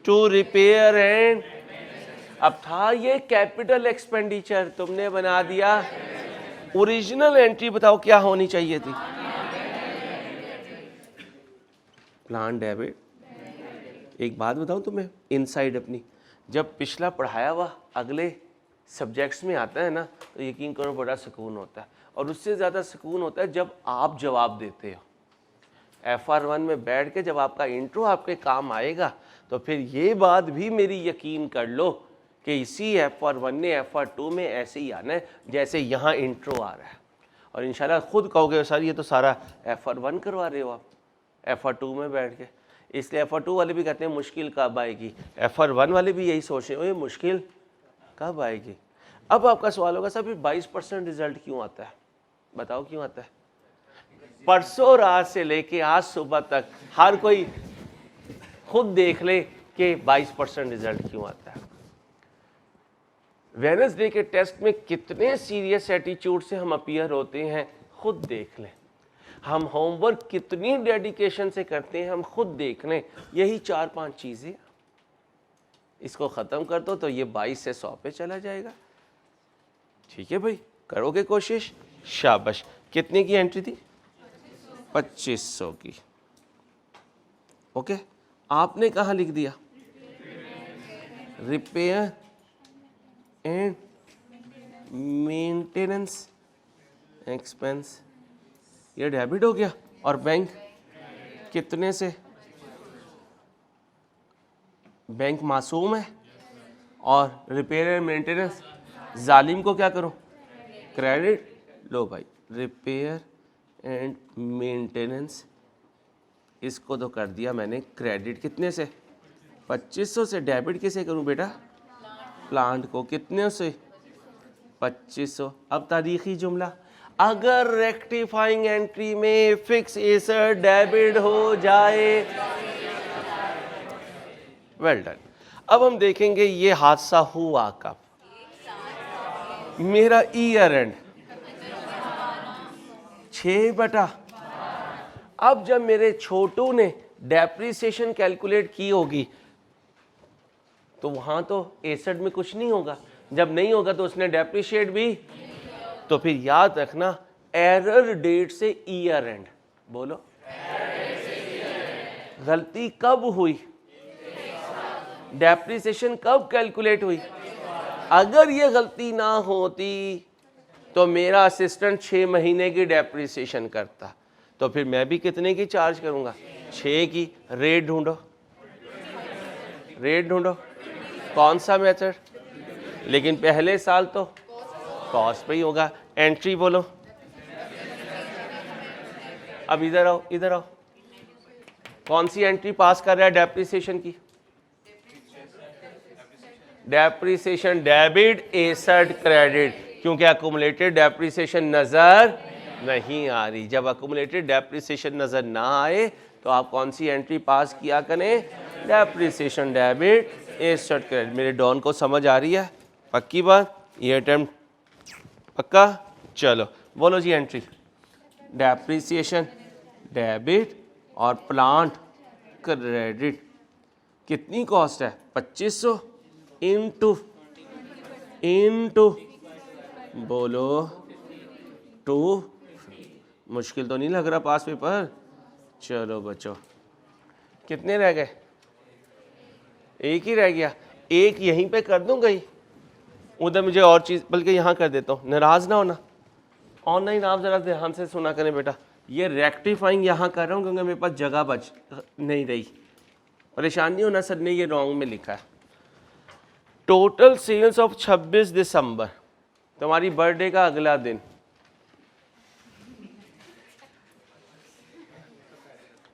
to repair and, अब था ये कैपिटल एक्सपेंडिचर, तुमने बना दिया। ओरिजिनल एंट्री बताओ क्या होनी चाहिए थी, प्लान डेबिट। एक बात बताऊं तुम्हें इनसाइड अपनी, जब पिछला पढ़ाया हुआ अगले सब्जेक्ट्स में आता है ना, तो यकीन करो बड़ा सुकून होता है। और उससे ज़्यादा सुकून होता है जब आप जवाब देते हो। FR1 में बैठ के जब आपका इंट्रो आपके काम आएगा, तो फिर ये बात भी मेरी यकीन कर लो कि इसी FR1 ने FR2 में ऐसे ही आना है जैसे यहाँ इंट्रो आ रहा है। और इंशाल्लाह खुद कहोगे सर ये तो सारा FR1 करवा रहे हो आप FR2 में बैठ के। इसलिए FR2 वाले भी कहते हैं मुश्किल कब आएगी, FR1 वाले भी यही सोच रहे हो ये मुश्किल कब आएगी। अब आपका सवाल होगा सर फिर 22% रिजल्ट क्यों आता है, बताओ क्यों आता है। परसों रात से लेके आज सुबह तक हर कोई खुद देख ले कि 22% रिजल्ट क्यों आता है। वेडनेसडे के टेस्ट में कितने सीरियस एटीट्यूड से हम अपीयर होते हैं खुद देख लें। हम होमवर्क कितनी डेडिकेशन से करते हैं हम खुद देख लें। यही 4-5 चीज़ें, इसको ख़त्म कर दो तो ये 22 से 100 पे चला जाएगा। ठीक है भाई, करोगे कोशिश, शाबाश। कितने की एंट्री थी, 2500 की। ओके, आपने कहाँ लिख दिया, रिपेयर एंड मेंटेनेंस एक्सपेंस, ये डेबिट हो गया। और बैंक कितने से? बैंक मासूम है। और रिपेयर एंड मेंटेनेंस जालिम को क्या करो? क्रेडिट। लो भाई, रिपेयर एंड मेंटेनेंस इसको तो कर दिया मैंने क्रेडिट। कितने से? 2500 से। डेबिट किसे करूं बेटा? प्लांट को। कितने से? 2500। अब तारीखी जुमला, अगर रेक्टिफाइंग एंट्री में फिक्स एसेट डेबिट हो जाए, वेल डन। अब हम देखेंगे ये हादसा हुआ कब। मेरा ईयर एंड 6/। अब जब मेरे छोटू ने डेप्रिसिएशन कैलकुलेट की होगी तो वहां तो एसेट में कुछ नहीं होगा। जब नहीं होगा तो उसने डेप्रिशिएट भी। तो फिर याद रखना, एरर डेट से ईयर एंड। बोलो, गलती कब हुई? डेप्रिसिएशन कब कैलकुलेट हुई? अगर ये गलती ना होती तो मेरा असिस्टेंट 6 महीने की डेप्रिसिएशन करता, तो फिर मैं भी कितने की चार्ज करूंगा? 6 की। रेट ढूंढो, रेट ढूंढो, कौन सा मेथड? लेकिन पहले साल तो कॉस्ट पे ही होगा। एंट्री बोलो। अब इधर आओ, इधर आओ। कौन सी एंट्री पास कर रहा है डेप्रिसिएशन की? डेप्रिसिएशन डेबिट, एसेट क्रेडिट, क्योंकि अकुमुलेटेड डेप्रिसिएशन नजर नहीं आ रही। जब अकुमुलेटेड डेप्रिसिएशन नजर ना आए तो आप कौन सी एंट्री पास किया करें? Depreciation debit, asset credit. मेरे डॉन को समझ आ रही है? पक्की बात? ये अटेम्प्ट पक्का? चलो बोलो जी एंट्री। डेप्रिसिएशन डेबिट और प्लांट क्रेडिट। कितनी कॉस्ट है? 2500 इंटू बोलो 2। मुश्किल तो नहीं लग रहा पास पेपर? चलो बच्चों, कितने रह गए? एक ही रह गया। एक यहीं पे कर दूं गई, उधर मुझे और चीज़, बल्कि यहाँ कर देता हूँ। नाराज ना होना, ऑनलाइन आप ज़रा ध्यान से सुना करें बेटा। ये रेक्टिफाइंग यहाँ कर रहा हूँ क्योंकि मेरे पास जगह बच नहीं रही। परेशान नहीं होना, सर ने ये रॉन्ग में लिखा है। टोटल सेल्स ऑफ 26 दिसंबर, तुम्हारी बर्थडे का अगला दिन।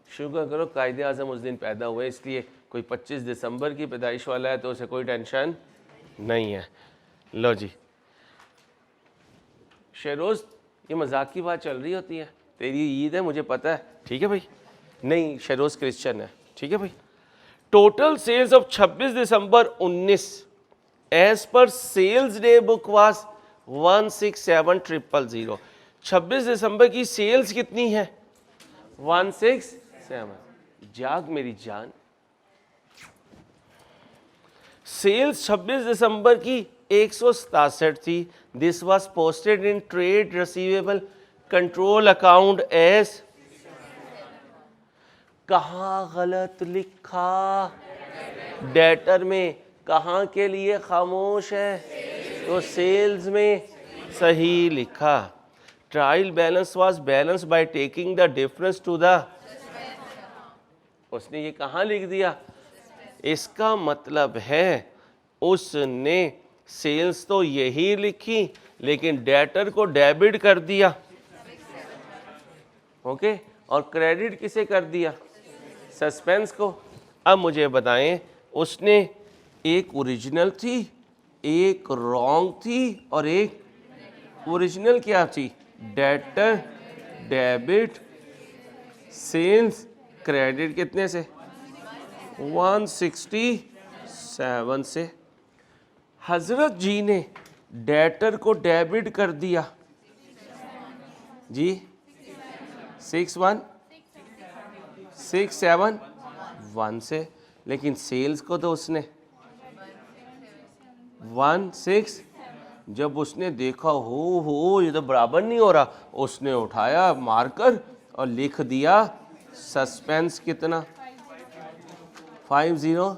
शुक्र करो कायदे आज़म उस दिन पैदा हुए, इसलिए कोई 25 दिसंबर की पैदाइश वाला है तो उसे कोई टेंशन नहीं है। लो जी शेरोज, ये मजाक की बात चल रही होती है। तेरी ईद है मुझे पता है, ठीक है भाई? नहीं, शेरोज क्रिश्चियन है, ठीक है भाई? Total sales of 26 December 19 as per sales day book was 167,000। 26 दिसंबर की सेल्स कितनी है? 167। जाग मेरी जान, सेल्स 26 दिसंबर की 167 थी। This was posted in trade receivable control account as. कहाँ गलत लिखा? डेटर में। कहाँ के लिए खामोश है? तो सेल्स में सही लिखा। Trial balance was balance by taking the difference to the. उसने ये कहाँ लिख दिया? इसका मतलब है उसने सेल्स तो यही लिखी लेकिन डेटर को डेबिट कर दिया, ओके? और क्रेडिट किसे कर दिया? सस्पेंस को। अब मुझे बताएं, उसने एक ओरिजिनल थी, एक रॉन्ग थी और एक ओरिजिनल क्या थी? डेटर डेबिट सेल्स क्रेडिट कितने से? 167 से। हजरत जी ने डेटर को डेबिट कर दिया जी 61671 से, लेकिन सेल्स को तो उसने 16। जब उसने देखा हो ये तो बराबर नहीं हो रहा, उसने उठाया मार्कर और लिख दिया सस्पेंस कितना? 50।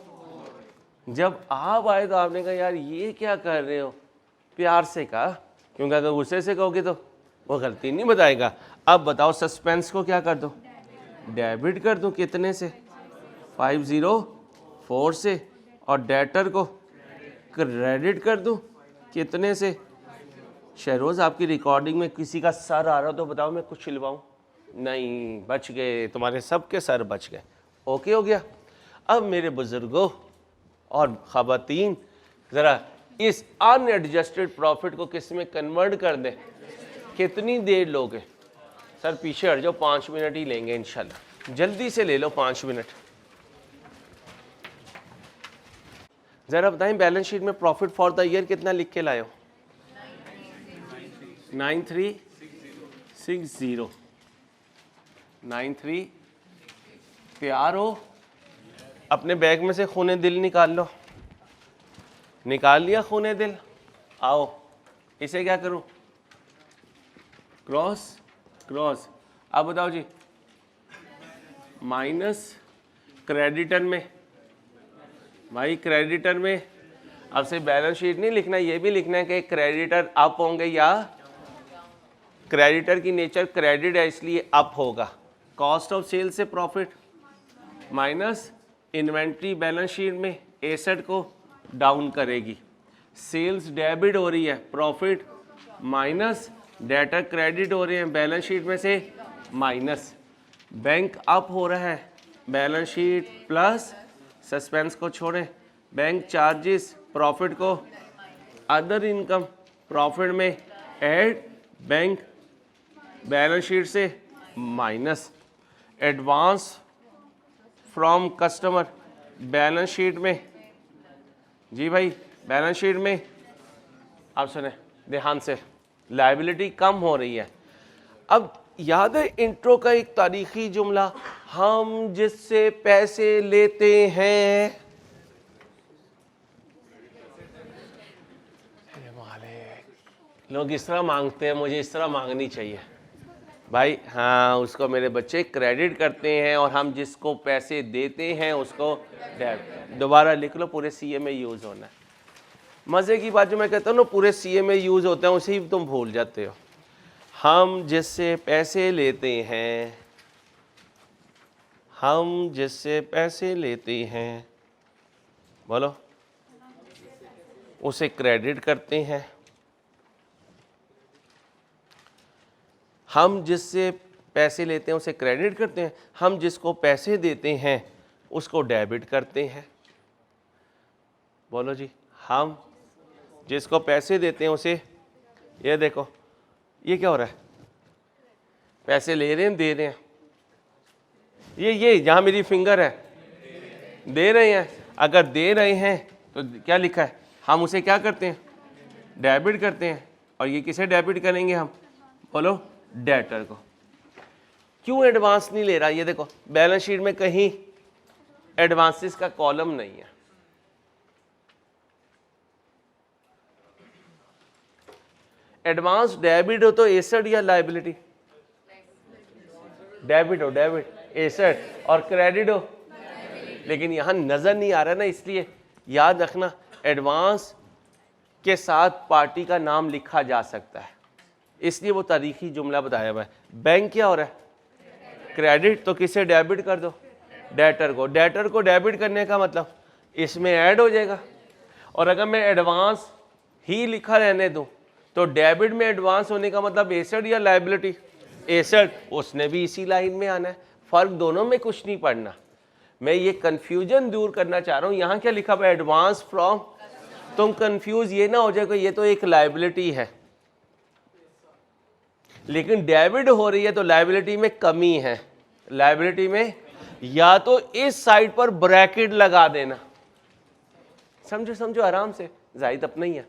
जब आप आए तो आपने कहा यार ये क्या कर रहे हो? प्यार से कहा, क्योंकि अगर गुस्से से कहोगे तो वो गलती नहीं बताएगा। अब बताओ सस्पेंस को क्या कर दो, डेबिट कर दूं, कितने से, 504 से, और डेटर को क्रेडिट कर दूं, कितने से। शहरोज आपकी रिकॉर्डिंग में किसी का सर आ रहा हो तो बताओ मैं कुछ छिलवाऊं, नहीं, बच गए, तुम्हारे सबके सर बच गए। ओके हो गया। अब मेरे बुजुर्गों और ख़वातीन, ज़रा इस अनएडजस्टेड प्रॉफिट को किस में कन्वर्ट कर दें, कितनी देर लोगे। सर पीछे हट जाओ, 5 मिनट ही लेंगे इंशाल्लाह, जल्दी से ले लो 5 मिनट। ज़रा बताएं बैलेंस शीट में प्रॉफिट फॉर द ईयर कितना लिख के लाए हो, 9360, 93। प्यार हो, अपने बैग में से खूने दिल निकाल लो, निकाल लिया खूने दिल। आओ इसे क्या करूं, क्रॉस क्रॉस। अब बताओ जी, माइनस क्रेडिटर में, भाई क्रेडिटर में अब से बैलेंस शीट नहीं लिखना, ये भी लिखना है कि क्रेडिटर अप होंगे या क्रेडिटर की नेचर क्रेडिट है इसलिए अप होगा। कॉस्ट ऑफ सेल से profit minus inventory balance sheet में एसेट को डाउन करेगी। सेल्स डेबिट हो रही है, प्रॉफिट माइनस, डेटर क्रेडिट हो रहे हैं बैलेंस शीट में से माइनस। बैंक अप हो रहा है, बैलेंस शीट प्लस, सस्पेंस को छोड़ें, बैंक चार्जेस प्रॉफिट को अदर इनकम प्रॉफिट में ऐड, बैंक बैलेंस शीट से minus. Advance from customer balance sheet में, जी भाई बैलेंस शीट में आप सुने ध्यान से, लायबिलिटी कम हो रही है। अब याद है इंट्रो का एक तारीखी जुमला, हम जिससे पैसे लेते हैं, लोग इस तरह मांगते हैं, मुझे इस तरह मांगनी चाहिए भाई। हाँ, उसको मेरे बच्चे क्रेडिट करते हैं और हम जिसको पैसे देते हैं उसको डेबिट। दोबारा लिख लो, पूरे सीए में यूज़ होना है। मज़े की बात जो मैं कहता हूँ ना, पूरे सीए में यूज़ होता है, उसे ही तुम भूल जाते हो। हम जिससे पैसे लेते हैं, हम जिससे पैसे लेते हैं, बोलो, उसे क्रेडिट करते हैं। हम जिससे पैसे लेते हैं उसे क्रेडिट करते हैं, हम जिसको पैसे देते हैं उसको डेबिट करते हैं। बोलो जी, हम जिसको पैसे देते हैं उसे, ये देखो ये क्या हो रहा है, पैसे ले रहे हैं दे रहे हैं, ये जहाँ मेरी फिंगर है दे रहे हैं। अगर दे रहे हैं तो क्या लिखा है, हम उसे क्या करते हैं, डेबिट करते हैं। और ये किसे डेबिट करेंगे हम, बोलो, डेटर को। क्यों एडवांस नहीं ले रहा, ये देखो बैलेंस शीट में कहीं एडवांसेस का कॉलम नहीं है। एडवांस डेबिट हो तो एसेट या लायबिलिटी, डेबिट हो, डेबिट एसेट, और क्रेडिट हो, लेकिन यहां नजर नहीं आ रहा ना, इसलिए याद रखना एडवांस के साथ पार्टी का नाम लिखा जा सकता है, इसलिए वो तारीखी जुमला बताया हुआ है। बैंक क्या हो रहा है, क्रेडिट, तो किसे डेबिट कर दो, डेटर को। डेटर को डेबिट करने का मतलब इसमें ऐड हो जाएगा। और अगर मैं एडवांस ही लिखा रहने दूं तो डेबिट में एडवांस होने का मतलब एसेट या लायबिलिटी, एसेट, उसने भी इसी लाइन में आना है। फर्क दोनों में कुछ नहीं पड़ना, मैं ये कंफ्यूजन दूर करना चाह रहा हूं। यहां क्या लिखा हुआ है, एडवांस फ्रॉम, तुम कंफ्यूज ये ना हो जाए कि ये तो एक लायबिलिटी है, लेकिन डेबिट हो रही है तो लायबिलिटी में कमी है। लायबिलिटी में या तो इस साइड पर ब्रैकेट लगा देना, समझो समझो आराम से, जाहिद अपना ही है,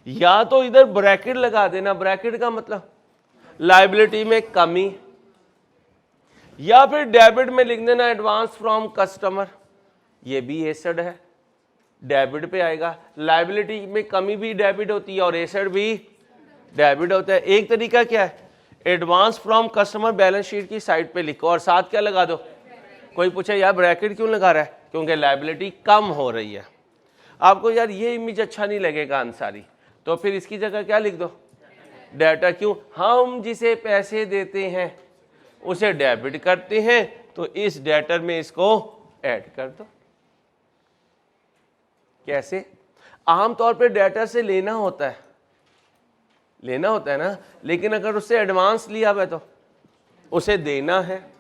या तो इधर ब्रैकेट लगा देना, ब्रैकेट का मतलब लायबिलिटी में कमी, या फिर डेबिट में लिख देना एडवांस फ्रॉम कस्टमर, ये भी एसेट है, डेबिट पे आएगा। लायबिलिटी में कमी भी डेबिट होती है और एसेट भी डेबिट होता है। एक तरीका क्या है, advance from customer balance sheet की साइड पे लिखो और साथ क्या लगा दो। कोई पूछे यार ब्रैकेट क्यों लगा रहा है, क्योंकि लायबिलिटी कम हो रही है। आपको यार ये इमेज अच्छा नहीं लगेगा अंसारी, तो फिर इसकी जगह क्या लिख दो, डेटर। क्यों, हम जिसे पैसे देते हैं उसे डेबिट करते हैं, तो इस डेटर में इसको ऐड कर दो। कैसे, आमतौर पे डेटर से लेना होता है ना, लेकिन अगर उससे एडवांस लिया हुआ है तो उसे देना है।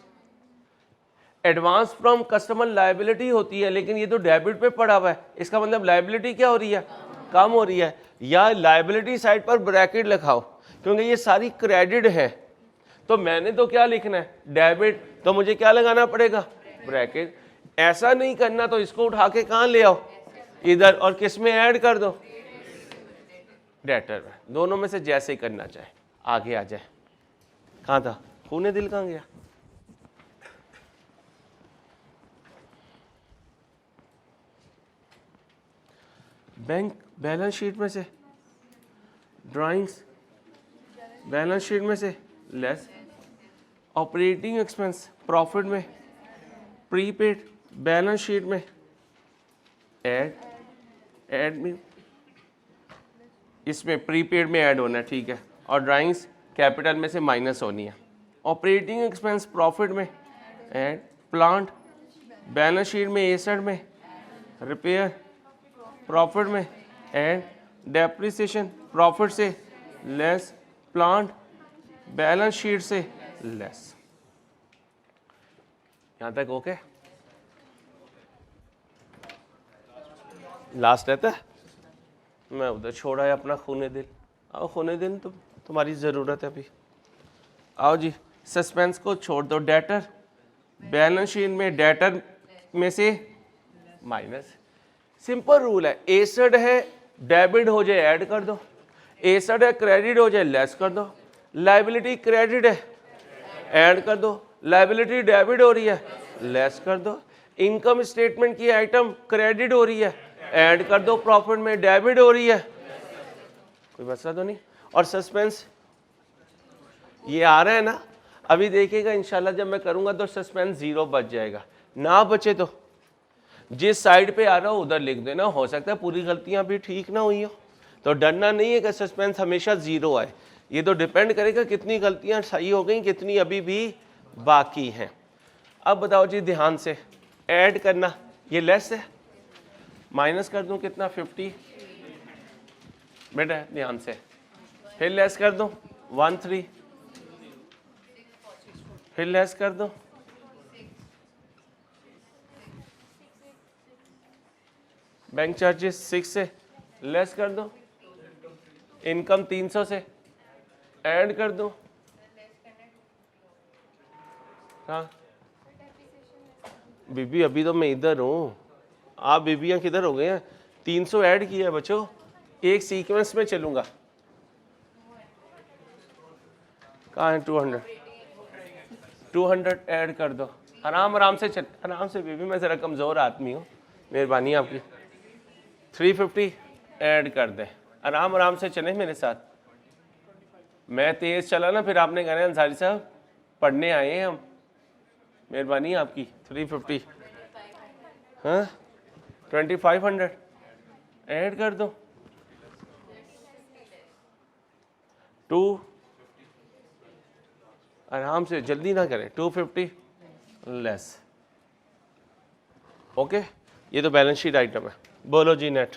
एडवांस फ्रॉम कस्टमर लायबिलिटी होती है, लेकिन ये तो डेबिट पे पड़ा हुआ है, इसका मतलब लायबिलिटी क्या हो रही है, कम हो रही है। या लायबिलिटी साइड पर ब्रैकेट लिखाओ, क्योंकि ये सारी क्रेडिट है, तो मैंने तो क्या लिखना है, डेबिट, तो मुझे क्या लगाना पड़ेगा, ब्रैकेट। ऐसा नहीं करना तो इसको उठा के कहाँ ले आओ, इधर, और किस में ऐड कर दो, डेटर में। दोनों में से जैसे ही करना चाहे आगे आ जाए। कहाँ था, खूने दिल कहाँ गया। बैंक बैलेंस शीट में से, ड्राइंग्स बैलेंस शीट में से लेस, ऑपरेटिंग एक्सपेंस प्रॉफिट में, प्रीपेड बैलेंस शीट में ऐड में, इसमें प्रीपेड में ऐड होना है, ठीक है, और ड्राइंग्स कैपिटल में से माइनस होनी है। ऑपरेटिंग एक्सपेंस प्रॉफिट में ऐड, प्लांट बैलेंस शीट में एसेट में, रिपेयर प्रॉफिट में ऐड, डेप्रिसिएशन प्रॉफिट से लेस, प्लांट बैलेंस शीट से लेस। यहां तक ओके। लास्ट रहता है, मैं उधर छोड़ा है अपना खूने दिल। आओ खूने दिल, तो तुम्हारी ज़रूरत है अभी। आओ जी, सस्पेंस को छोड़ दो। डेटर बैलेंस शीट में डेटर में से माइनस। सिंपल रूल है, एसेट है डेबिट हो जाए ऐड कर दो, एसेट है क्रेडिट हो जाए लेस कर दो, लायबिलिटी क्रेडिट है ऐड कर दो, लायबिलिटी डेबिट हो रही है लेस कर दो, इनकम स्टेटमेंट की आइटम क्रेडिट हो रही है ऐड कर दो, प्रॉफिट में डेबिट हो रही है, कोई मसला तो नहीं। और सस्पेंस ये आ रहा है ना, अभी देखिएगा इंशाल्लाह जब मैं करूंगा तो सस्पेंस 0 बच जाएगा। ना बचे तो जिस साइड पे आ रहा हो उधर लिख देना, हो सकता है पूरी गलतियां भी ठीक ना हुई हो, तो डरना नहीं है कि सस्पेंस हमेशा 0 आए। ये तो डिपेंड करेगा कितनी गलतियां सही हो गई, कितनी अभी भी बाकी हैं। अब बताओ जी ध्यान से, ऐड करना, ये लेस है, माइनस कर दूं कितना, 50 बेटा ध्यान से, फिर लेस कर दूं 13, फिर लेस कर दो, बैंक चार्जेस 6 से लेस कर दो, इनकम 300 से ऐड कर दो। हाँ बीबी, अभी तो मैं इधर हूँ, आप बीबियाँ किधर हो गए हैं। 300 ऐड किया है बच्चों, एक सीक्वेंस में चलूंगा। कहाँ है 200 ऐड कर दो, आराम आराम से चल, आराम से बीबी, मैं ज़रा कमज़ोर आदमी हूँ, मेहरबानी आपकी। 350 ऐड कर दे, आराम आराम से चले मेरे साथ। मैं तेज़ चला ना फिर आपने कहना अंसारी साहब पढ़ने आए हैं हम, मेहरबानी आपकी। 350, हाँ 2500 ऐड कर दो, 2, आराम से जल्दी ना करें, 250 लेस। ओके, ये तो बैलेंस शीट आइटम है। बोलो जी नेट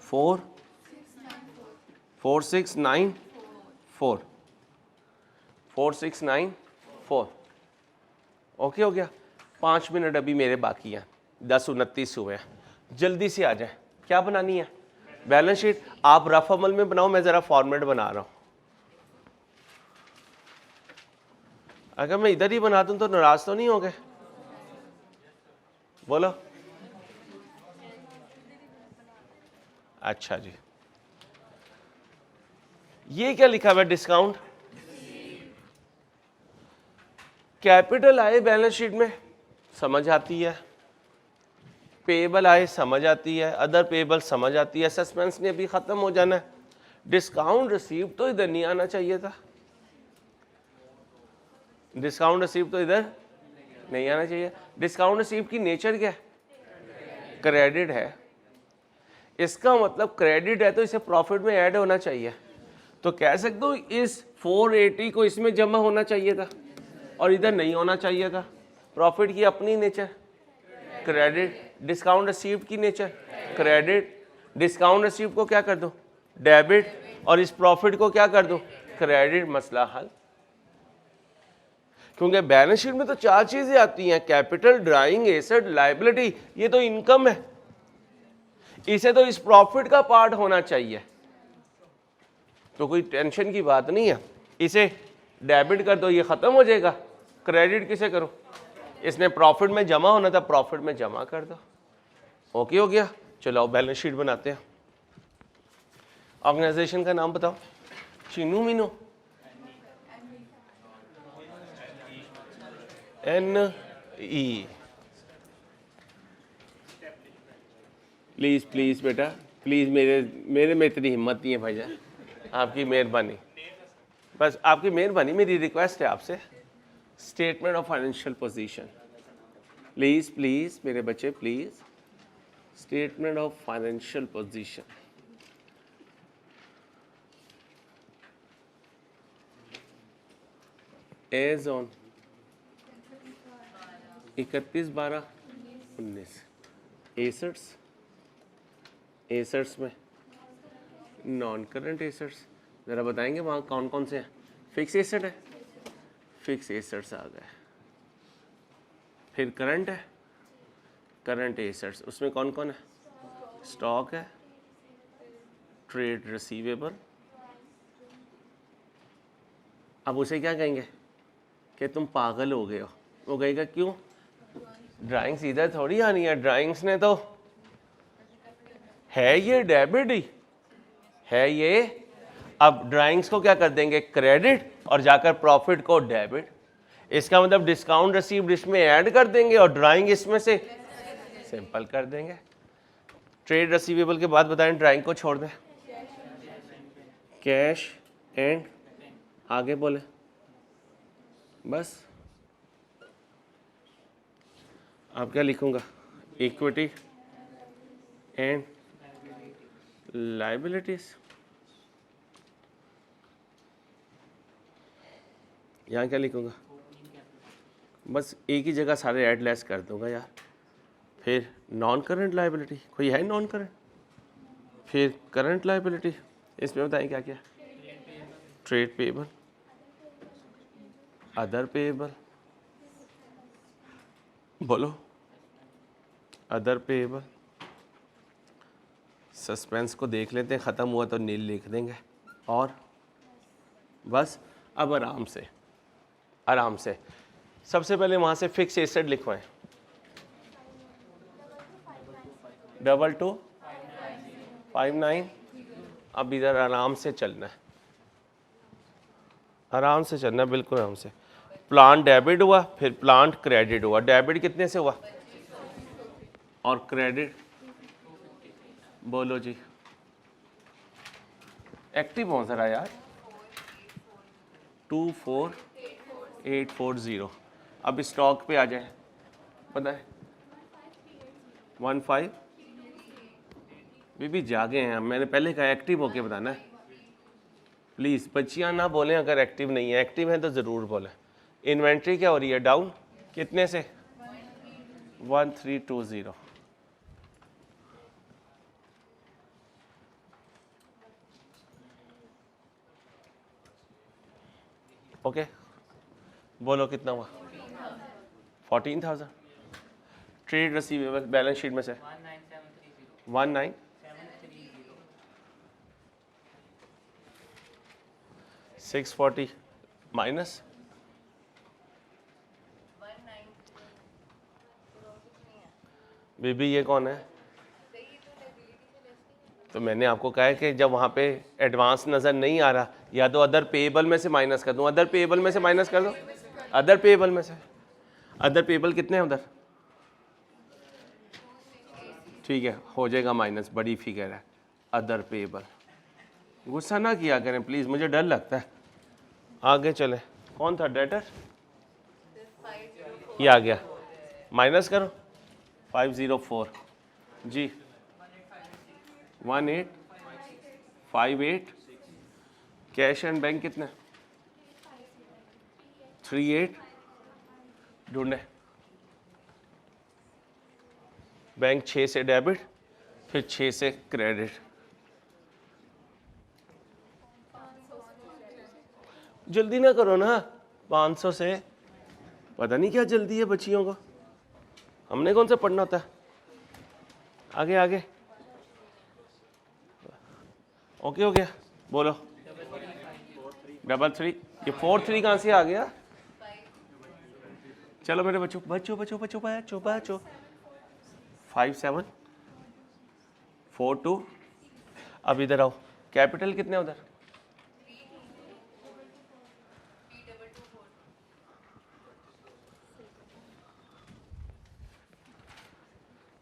4694 4694। ओके हो गया। 5 मिनट अभी मेरे बाकी हैं, 10:29 हुए हैं, जल्दी से आ जाए। क्या बनानी है, बैलेंस शीट। आप रफ अमल में बनाओ, मैं ज़रा फॉर्मेट बना रहा हूँ। अगर मैं इधर ही बना दूँ तो नाराज तो नहीं हो गए, बोलो। अच्छा जी, ये क्या लिखा हुआ है, डिस्काउंट। कैपिटल आए बैलेंस शीट में समझ आती है, पेएबल आए समझ आती है, अदर पेएबल समझ आती है, सस्पेंस ने अभी खत्म हो जाना है। डिस्काउंट रिसीव तो इधर नहीं आना चाहिए था, डिस्काउंट रिसीव तो इधर नहीं आना चाहिए। डिस्काउंट रिसीव की नेचर क्या है, क्रेडिट है, इसका मतलब क्रेडिट है तो इसे प्रॉफिट में ऐड होना चाहिए। तो कह सकते हो इस 480 को इसमें जमा होना चाहिए था और इधर नहीं होना चाहिए था। प्रॉफिट की अपनी नेचर क्रेडिट, डिस्काउंट रिसीव्ड की नेचर क्रेडिट, डिस्काउंट रिसीव्ड को क्या कर दो डेबिट और इस प्रॉफिट को क्या कर दो क्रेडिट, मसला हल। क्योंकि बैलेंस शीट में तो 4 चीजें आती हैं, कैपिटल, ड्राइंग, एसेट, लायबिलिटी, ये तो इनकम है, इसे तो इस प्रॉफिट का पार्ट होना चाहिए, तो कोई टेंशन की बात नहीं है। इसे डेबिट कर दो, ये खत्म हो जाएगा। क्रेडिट किसे करो, इसने प्रॉफिट में जमा होना था, प्रॉफिट में जमा कर दो। ओके हो गया। चलो बैलेंस शीट बनाते हैं। ऑर्गेनाइजेशन का नाम बताओ। Chinu Meenu, NE। Please please बेटा प्लीज, मेरे में इतनी हिम्मत नहीं है भाईजान, आपकी मेहरबानी, बस आपकी मेहरबानी, मेरी रिक्वेस्ट है आपसे। Statement of financial position, please please मेरे बच्चे please, statement of financial position. As on 31/12/19। Assets में नॉन करंट एसेट्स, ज़रा बताएंगे वहाँ कौन कौन से हैं। फिक्स एसेट है, फिक्स एसेट्स आ गए। फिर करंट है, करंट एसेट्स, उसमें कौन कौन है, स्टॉक है, ट्रेड रिसीवेबल। अब उसे क्या कहेंगे कि तुम पागल हो गए हो, वो कहेगा क्यों, ड्राइंग्स इधर थोड़ी आनी है, ड्राइंग्स ने तो है ये डेबिट ही है ये। अब ड्राइंग्स को क्या कर देंगे क्रेडिट और जाकर प्रॉफिट को डेबिट। इसका मतलब डिस्काउंट रिसीव्ड इसमें ऐड कर देंगे और ड्राइंग इसमें से सिंपल कर देंगे। ट्रेड रिसीवेबल के बाद बताएं ड्राइंग को छोड़ दें, कैश एंड आगे बोले बस। आप क्या लिखूंगा, इक्विटी एंड लायबिलिटीज। यहाँ क्या लिखूंगा, बस एक ही जगह सारे ऐड लेस कर दूंगा यार। फिर नॉन करंट लायबिलिटी, कोई है नॉन करंट, फिर करंट लायबिलिटी, इसमें बताएं क्या क्या, ट्रेड पेबल, अदर पेबल, बोलो अदर पेबल। सस्पेंस को देख लेते हैं, ख़त्म हुआ तो नील लिख देंगे और बस। अब आराम से आराम से सबसे पहले वहाँ से फिक्स एसेट लिखवाएं, 2259। अब इधर आराम से चलना है, आराम से चलना है, बिल्कुल आराम से। प्लांट डेबिट हुआ, फिर प्लांट क्रेडिट हुआ। डेबिट कितने से हुआ और क्रेडिट बोलो जी, एक्टिव हो जरा यार, 24840। अब स्टॉक पे आ जाए, पता है 15। बीबी जागे हैं, मैंने पहले कहा एक्टिव होके बताना है। प्लीज़ बच्चियां ना बोलें अगर एक्टिव नहीं है, एक्टिव है तो ज़रूर बोलें। इन्वेंट्री क्या हो रही है, डाउन कितने से, 1320। ओके बोलो कितना हुआ, 14,000। ट्रेड रिसीवेबल बैलेंस शीट में से 19,640 माइनस बीबी ये कौन है। तो मैंने आपको कहा है कि जब वहाँ पे एडवांस नज़र नहीं आ रहा, या तो अदर पेएबल में से माइनस कर दूँ, अदर पेएबल में से माइनस कर दो, अदर पेएबल में से। अदर पेएबल कितने हैं उधर, ठीक है हो जाएगा माइनस, बड़ी फिगर है अदर पेएबल। गुस्सा ना किया करें प्लीज़, मुझे डर लगता है। आगे चले, कौन था डेटर, ये आ गया, माइनस करो 504। जी 1858 कैश एंड बैंक कितना 38 ढूंढे बैंक 6 से डेबिट फिर 6 से क्रेडिट जल्दी ना करो ना 500 से पता नहीं क्या जल्दी है बच्चियों को हमने कौन सा पढ़ना होता है आगे आगे ओके हो गया बोलो 33 ये 43 कहाँ से आ गया चलो मेरे बच्चों बच्चों बच्चों बच्चों बच्चों बच्चों 5742 अब इधर आओ कैपिटल कितने उधर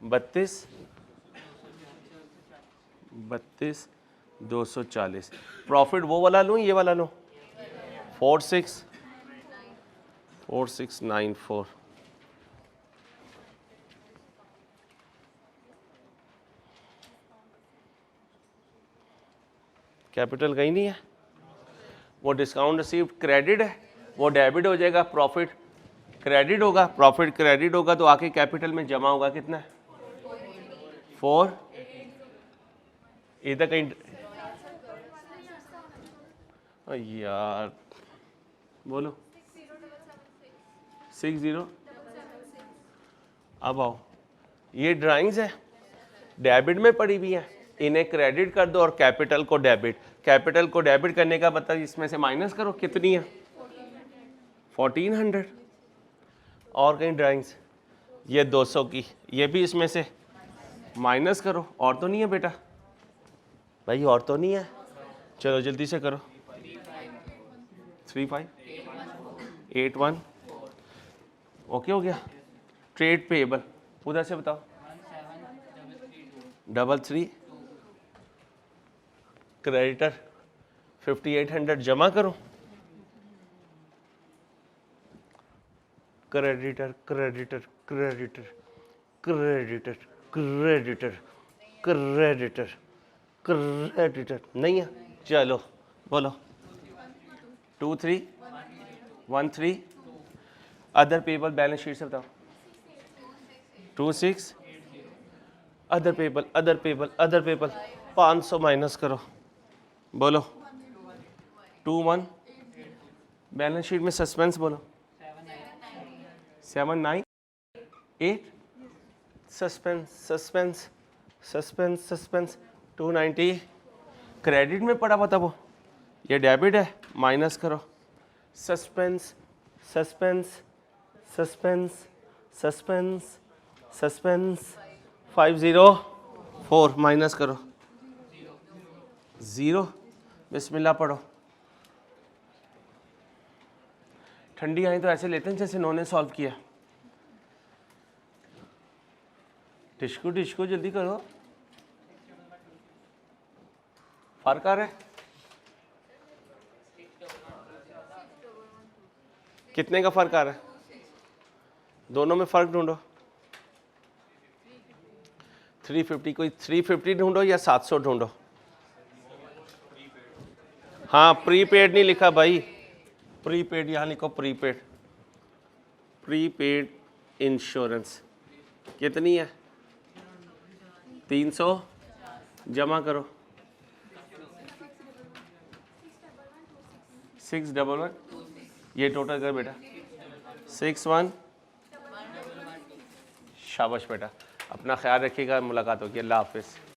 32,240 प्रॉफिट वो वाला लूँ ये वाला लूँ 4694 कैपिटल कहीं नहीं है वो डिस्काउंट रिसीव्ड क्रेडिट है वो डेबिट हो जाएगा प्रॉफिट क्रेडिट होगा प्रॉफिट क्रेडिट होगा तो आके कैपिटल में जमा होगा कितना है 4 इधर कहीं यार बोलो 60 अब आओ ये ड्राइंग्स है डेबिट में पड़ी हुई है इन्हें क्रेडिट कर दो और कैपिटल को डेबिट करने का मतलब इसमें से माइनस करो कितनी है 1400 और कहीं ड्राइंग्स ये 200 की ये भी इसमें से माइनस करो और तो नहीं है बेटा भाई और तो नहीं है चलो जल्दी से करो 3581 ओके हो गया ट्रेड पेएबल उधर से बताओ 33 क्रेडिटर 5800 जमा करो creditor creditor creditor creditor creditor creditor creditor नहीं है चलो बोलो 2313 अदर पेबल बैलेंस शीट से बताओ 26 अदर पेबल 500 माइनस करो बोलो 21 बैलेंस शीट में सस्पेंस बोलो 798 सस्पेंस 290 क्रेडिट में पड़ा हुआ था वो ये डेबिट है माइनस करो सस्पेंस 504 माइनस करो 0 बिस्मिल्लाह पढ़ो ठंडी आई तो ऐसे लेते हैं जैसे इन्होंने सॉल्व किया टिश्कू जल्दी करो फर्क आ रहा है कितने का फर्क आ रहा है दोनों में फर्क ढूंढो 350 कोई 350 ढूंढो या 700 ढूंढो हाँ प्रीपेड नहीं लिखा भाई प्रीपेड यहाँ लिखो प्रीपेड इंश्योरेंस कितनी है 300 जमा करो 611 ये टोटल कर बेटा 61 शाबाश बेटा अपना ख्याल रखिएगा मुलाकात होगी अल्लाह हाफिज़